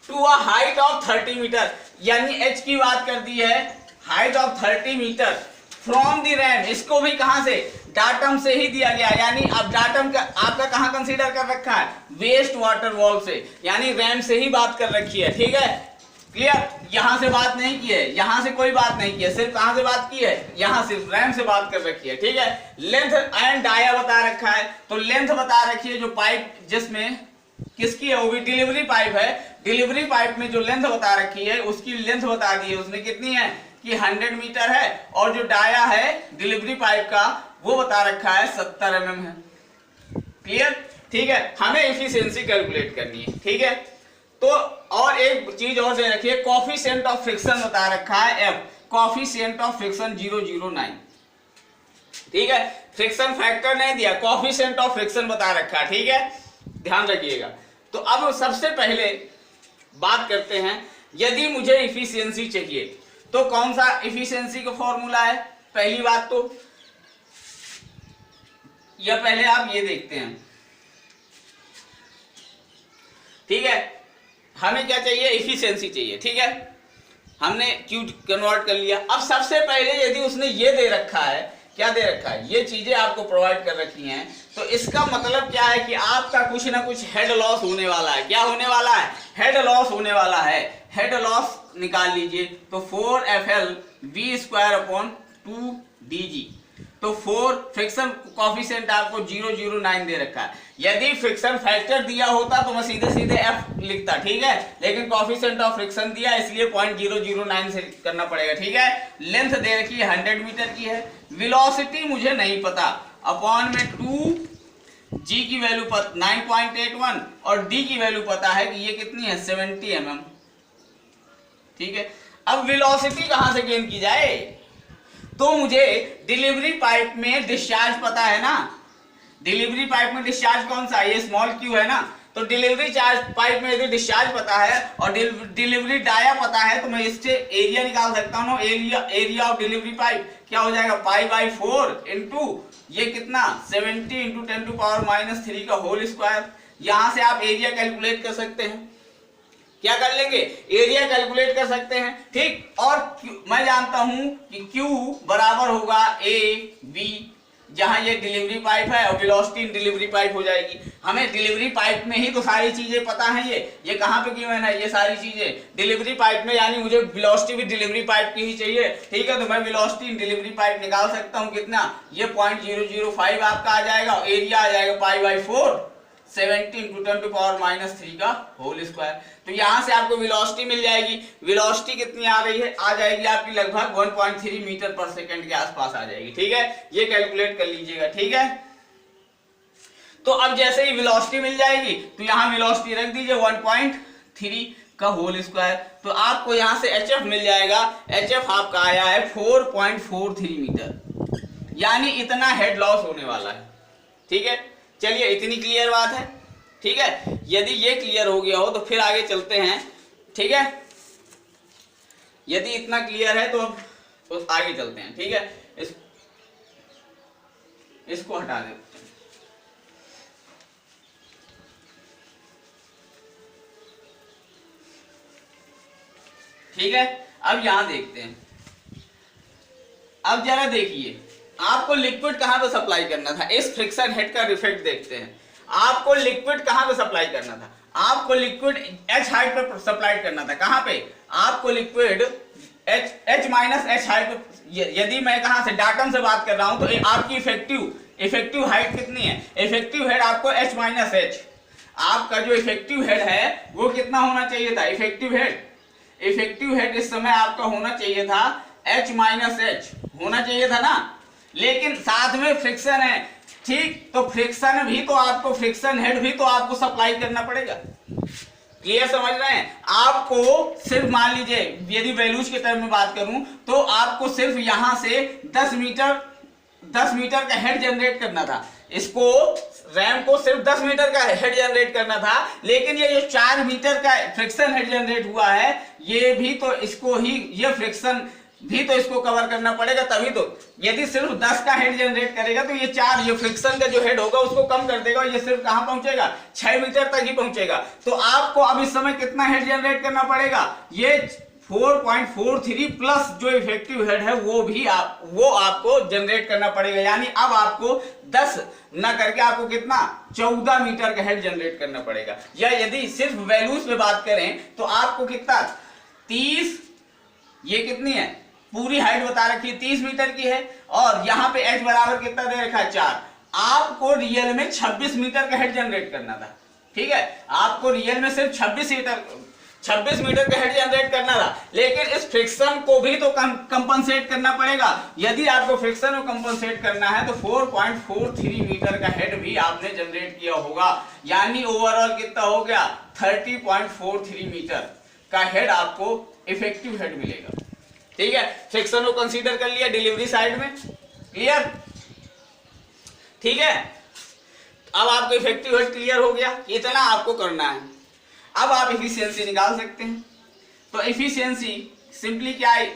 S1: to a height of 30 metre, यानी एच की बात कर दी है, height of 30 metre from the ram, इसको भी कहां से, डाटम से ही दिया गया, यानी अब डाटम का आपका कहां कंसीडर कर रखा है, वेस्ट वाटर वॉल से, यानी रैम से ही बात कर रखी है, ठीक है। क्लियर, यहां से बात नहीं की है, यहां से कोई बात नहीं की है, सिर्फ कहां से बात की है, यहां सिर्फ रैम से बात कर रखी है, ठीक है। लेंथ एंड डाया बता रखा है, तो लेंथ बता रखी है, जो पाइप जिसमें किसकी है, वो भी डिलीवरी पाइप है, डिलीवरी पाइप में जो लेंथ बता रखी है उसकी लेंथ बता दी है उसने, कितनी है कि 100 मीटर है, और जो डाया है डिलीवरी पाइप का वो बता रखा है 70 mm है। क्लियर, ठीक है। हमें एफिशिएंसी कैलकुलेट करनी है, ठीक है। तो और एक चीज और से रखिए, कोफिशिएंट ऑफ फ्रिक्शन बता रखा है एफ, कोफिशिएंट ऑफ फ्रिक्शन 009, ठीक है। फ्रिक्शन फैक्टर नहीं दिया, कोफिशिएंट ऑफ फ्रिक्शन बता रखा है, ठीक है, ध्यान रखिएगा। तो अब सबसे पहले बात करते हैं, यदि मुझे एफिशिएंसी चाहिए तो कौन सा एफिशिएंसी का फॉर्मूला है, पहली बात तो या पहले आप ये देखते हैं, ठीक है। हमें क्या चाहिए, एफिशिएंसी चाहिए, ठीक है, हमने क्यू कन्वर्ट कर लिया। अब सबसे पहले यदि उसने ये दे रखा है, क्या दे रखा है, ये चीजें आपको प्रोवाइड कर रखी हैं, तो इसका मतलब क्या है कि आपका कुछ ना कुछ हेड लॉस होने वाला है। क्या होने वाला है, हेड लॉस होने वाला है। हेड लॉस निकाल लीजिए, तो 4FL V² 2DG, तो 4 फ्रिक्शन कोफिशिएंट आपको 009 दे रखा है। यदि फ्रिक्शन फैक्टर दिया होता तो मैं सीधे सीधे F लिखता, ठीक है, लेकिन कोफिशिएंट ऑफ फ्रिक्शन दिया इसलिए 0.009 से करना पड़ेगा, ठीक है। लेंथ दे रखी है 100 मीटर की है, वेलोसिटी मुझे नहीं पता, अपॉन में 2G की वैल्यू 9.81 और D की वैल्यू पता है कि ये कितनी है 70 mm, ठीक है। अब वेलोसिटी कहां से गेन की जाए, तो मुझे डिलीवरी पाइप में डिस्चार्ज पता है ना, डिलीवरी पाइप में डिस्चार्ज कौन सा है, ये स्मॉल क्यू है ना, तो डिलीवरी चार्ज पाइप में यदि डिस्चार्ज पता है और डिलीवरी डाया पता है, तो मैं इससे एरिया निकाल सकता हूँ, एरिया ऑफ डिलीवरी पाइप क्या हो जाएगा, π/4 इंटू ये कितना 70 इंटू 10⁻³ का होल स्क्वायर। यहां से आप एरिया कैलकुलेट कर सकते हैं, क्या कर लेंगे, एरिया कैलकुलेट कर सकते हैं, ठीक। और मैं जानता हूं कि Q बराबर होगा AB, जहां ये डिलीवरी पाइप है और वेलोसिटी इन डिलीवरी पाइप हो जाएगी। हमें डिलीवरी पाइप में ही तो सारी चीजें पता है, ये कहां पे गिवन है, ये सारी चीजें डिलीवरी पाइप में, यानी मुझे वेलोसिटी भी डिलीवरी पाइप की ही चाहिए, ठीक है। तो मैं वेलोसिटी इन डिलीवरी पाइप निकाल सकता हूं, कितना, ये 0.005 आपका आ जाएगा, एरिया आ जाएगा π/4, 70 × 10⁻³ का होल स्क्वायर। तो यहां से आपको वेलोसिटी मिल जाएगी। वेलोसिटी कितनी आ रही है, आ जाएगी आपकी लगभग 1.3 मीटर पर सेकंड के आसपास आ जाएगी। ठीक है, ये कैलकुलेट कर लीजिएगा। ठीक है, तो अब जैसे ही वेलोसिटी मिल जाएगी तो यहां वेलोसिटी रख दीजिए 1.3 का होल स्क्वायर। तो आपको यहां से HF मिल जाएगा। HF आपका आया है 4.43 मीटर, यानी इतना हेड लॉस होने वाला है। ठीक है, चलिए इतनी क्लियर बात है। ठीक है, यदि ये क्लियर हो गया हो तो फिर आगे चलते हैं। ठीक है, यदि इतना क्लियर है तो अब आगे चलते हैं। ठीक है, इसको हटा देते हैं। ठीक है, अब यहां देखते हैं। अब जरा देखिए, आपको लिक्विड कहां पे सप्लाई करना था, इस फ्रिक्शन हेड का इफेक्ट देखते हैं। आपको लिक्विड कहां पे सप्लाई करना था, आपको लिक्विड H हाइट पे सप्लाई करना था। कहां पे, आपको liquid H minus H height पे। यदि मैं कहां से, डाटम से बात कर रहा हूं, तो आपकी इफेक्टिव हाइट कितनी है, इफेक्टिव हेड आपको H माइनस H। आपका जो इफेक्टिव हेड है वो कितना होना चाहिए था, इफेक्टिव हेड इस समय आपका होना चाहिए था H माइनस H होना चाहिए था ना, लेकिन साथ में फ्रिक्शन है। ठीक, तो फ्रिक्शन हेड भी तो आपको सप्लाई करना पड़ेगा। क्लियर समझ रहे हैं? आपको सिर्फ मान लीजिए, यदि वैल्यूज के टर्म में बात करूं तो आपको सिर्फ यहां से 10 मीटर का हेड जनरेट करना था। इसको रैम को सिर्फ 10 मीटर का हेड जनरेट करना था, लेकिन ये जो 4 मीटर का फ्रिक्शन हेड जनरेट हुआ है, ये भी तो ये फ्रिक्शन भी तो इसको कवर करना पड़ेगा। तभी तो, यदि सिर्फ 10 का हेड जनरेट करेगा तो ये फ्रिक्शन का जो हेड होगा उसको कम कर देगा, और ये सिर्फ कहां पहुंचेगा, 6 मीटर तक ही पहुंचेगा। तो आपको अब इस समय कितना हेड जनरेट करना पड़ेगा, ये 4.43 प्लस जो इफेक्टिव हेड है वो आपको जनरेट करना पड़ेगा। यानी अब आपको 10 ना करके आपको कितना, 14 मीटर का हेड जनरेट करना पड़ेगा। या यदि सिर्फ वैल्यूज पे बात करें तो आपको कितना, 30, ये कितनी है, पूरी हाइट बता रखी है 30 मीटर की है, और यहां पे H बराबर कितना दे रखा है, 4। आपको रियल में 26 मीटर का हेड जनरेट करना था। ठीक है, आपको रियल में सिर्फ 26 मीटर का हेड जनरेट करना था, लेकिन इस फ्रिक्शन को भी तो कंपनसेट करना पड़ेगा। यदि आपको फ्रिक्शन को कंपनसेट करना है तो 4.43 मीटर का हेड भी आपने जनरेट किया होगा, यानी ओवरऑल कितना हो गया, 30.43 मीटर का हेड आपको इफेक्टिव हेड मिलेगा। ठीक है, फ्रिक्शन को कंसीडर कर लिया डिलीवरी साइड में। क्लियर? ठीक है, अब आपको इफेक्टिव हेड क्लियर हो गया, इतना आपको करना है। अब आप इफिशियंसी निकाल सकते हैं। तो इफिशियंसी सिंपली क्या है,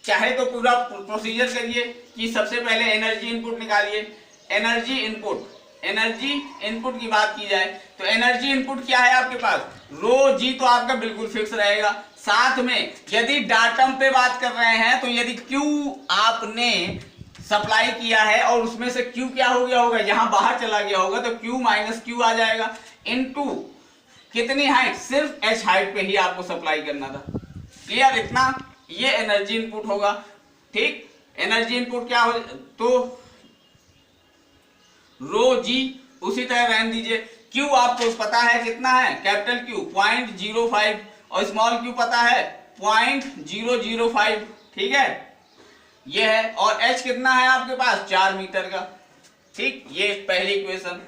S1: चाहे तो पूरा प्रोसीजर करिए कि सबसे पहले एनर्जी इनपुट निकालिए। एनर्जी इनपुट की बात की जाए तो एनर्जी इनपुट क्या है आपके पास, रो जी तो आपका बिल्कुल फिक्स रहेगा। साथ में यदि डाटम पे बात कर रहे हैं तो यदि Q आपने सप्लाई किया है और उसमें से Q क्या हो गया होगा, यहां बाहर चला गया होगा, तो Q माइनस Q आ जाएगा, इनटू कितनी हाइट, सिर्फ H हाइट पे ही आपको सप्लाई करना था। क्लियर? इतना ये एनर्जी इनपुट होगा। ठीक, एनर्जी इनपुट क्या हो, तो रो जी उसी तरह रहने दीजिए। Q आपको पता है कितना है, कैपिटल Q 0.05 और स्मॉल q पता है 0.005। ठीक है, ये है, और h कितना है आपके पास, 4 मीटर का। ठीक, ये पहली इक्वेशन।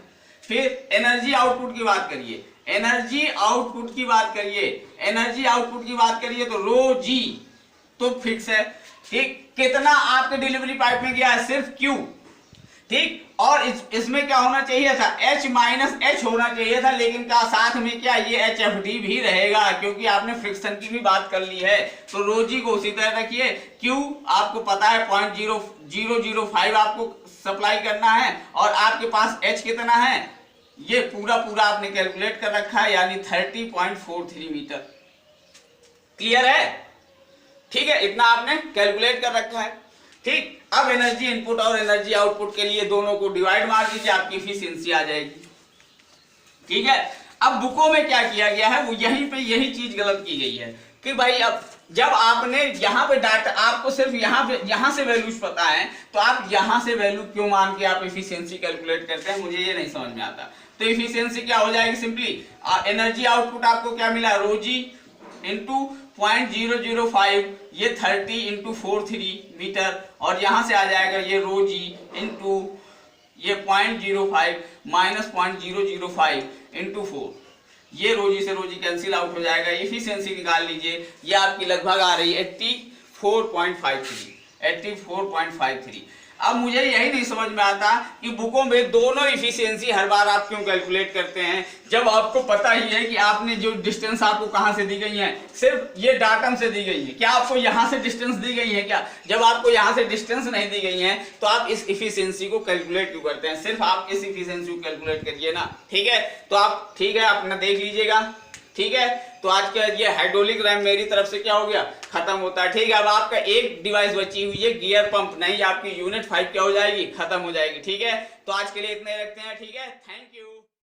S1: फिर एनर्जी आउटपुट की बात करिए, एनर्जी आउटपुट की बात करिए तो रो जी तो फिक्स है। ठीक, कितना आपके डिलीवरी पाइप में गया है, सिर्फ Q। ठीक, और इसमें क्या होना चाहिए था, H माइनस H होना चाहिए था, लेकिन क्या साथ में क्या ये HFD भी रहेगा, क्योंकि आपने फ्रिक्शन की भी बात कर ली है। तो रो जी को उसी तरह रखिए। Q आपको पता है 0.005 आपको सप्लाई करना है, और आपके पास H कितना है, ये पूरा आपने कैलकुलेट कर रखा है, यानी 30.43 मीटर। क्लियर है? ठीक है, इतना आपने कैलकुलेट कर रखा है। ठीक, अब एनर्जी इनपुट और एनर्जी आउटपुट के लिए दोनों को डिवाइड मार दीजिए, आपकी इफिशियंसी आ जाएगी। ठीक है, अब बुकों में क्या किया गया है, वो यहीं पे यही चीज गलत की गई है कि भाई अब जब आपने यहाँ पे डाटा, आपको सिर्फ यहाँ से वैल्यूज पता है, तो आप यहाँ से वैल्यू क्यों मान के आप इफिशियंसी कैलकुलेट करते हैं, मुझे ये नहीं समझ में आता। तो इफिशियंसी क्या हो जाएगी, सिंपली एनर्जी आउटपुट आपको क्या मिला, ρg इंटू 0.005, ये 30 इंटू 43 मीटर, और यहाँ से आ जाएगा ये ρg इंटू ये 0.05 माइनस 0.005 इंटू 4, ये रोजी से रोजी कैंसिल आउट हो जाएगा। इफिशियंसी निकाल लीजिए, ये आपकी लगभग आ रही है 84.53। अब मुझे यही नहीं समझ में आता कि बुकों में दोनों इफिशियंसी हर बार आप क्यों कैलकुलेट करते हैं, जब आपको पता ही है कि आपने जो डिस्टेंस आपको कहां से दी गई है, सिर्फ ये डाटम से दी गई है। क्या आपको यहां से डिस्टेंस दी गई है क्या? जब आपको यहां से डिस्टेंस नहीं दी गई है तो आप इस इफिशियंसी को कैलकुलेट क्यों करते हैं? सिर्फ आप इस इफिशियंसी को कैलकुलेट करिए ना, ठीक है। तो आप ठीक है अपना देख लीजिएगा, ठीक है। तो आज का ये हाइड्रोलिक रैम मेरी तरफ से क्या हो गया, खत्म होता है, ठीक है। अब आपका एक डिवाइस बची हुई है गियर पंप, नहीं आपकी यूनिट 5 क्या हो जाएगी, खत्म हो जाएगी, ठीक है। तो आज के लिए इतना ही रखते हैं, ठीक है। Thank you.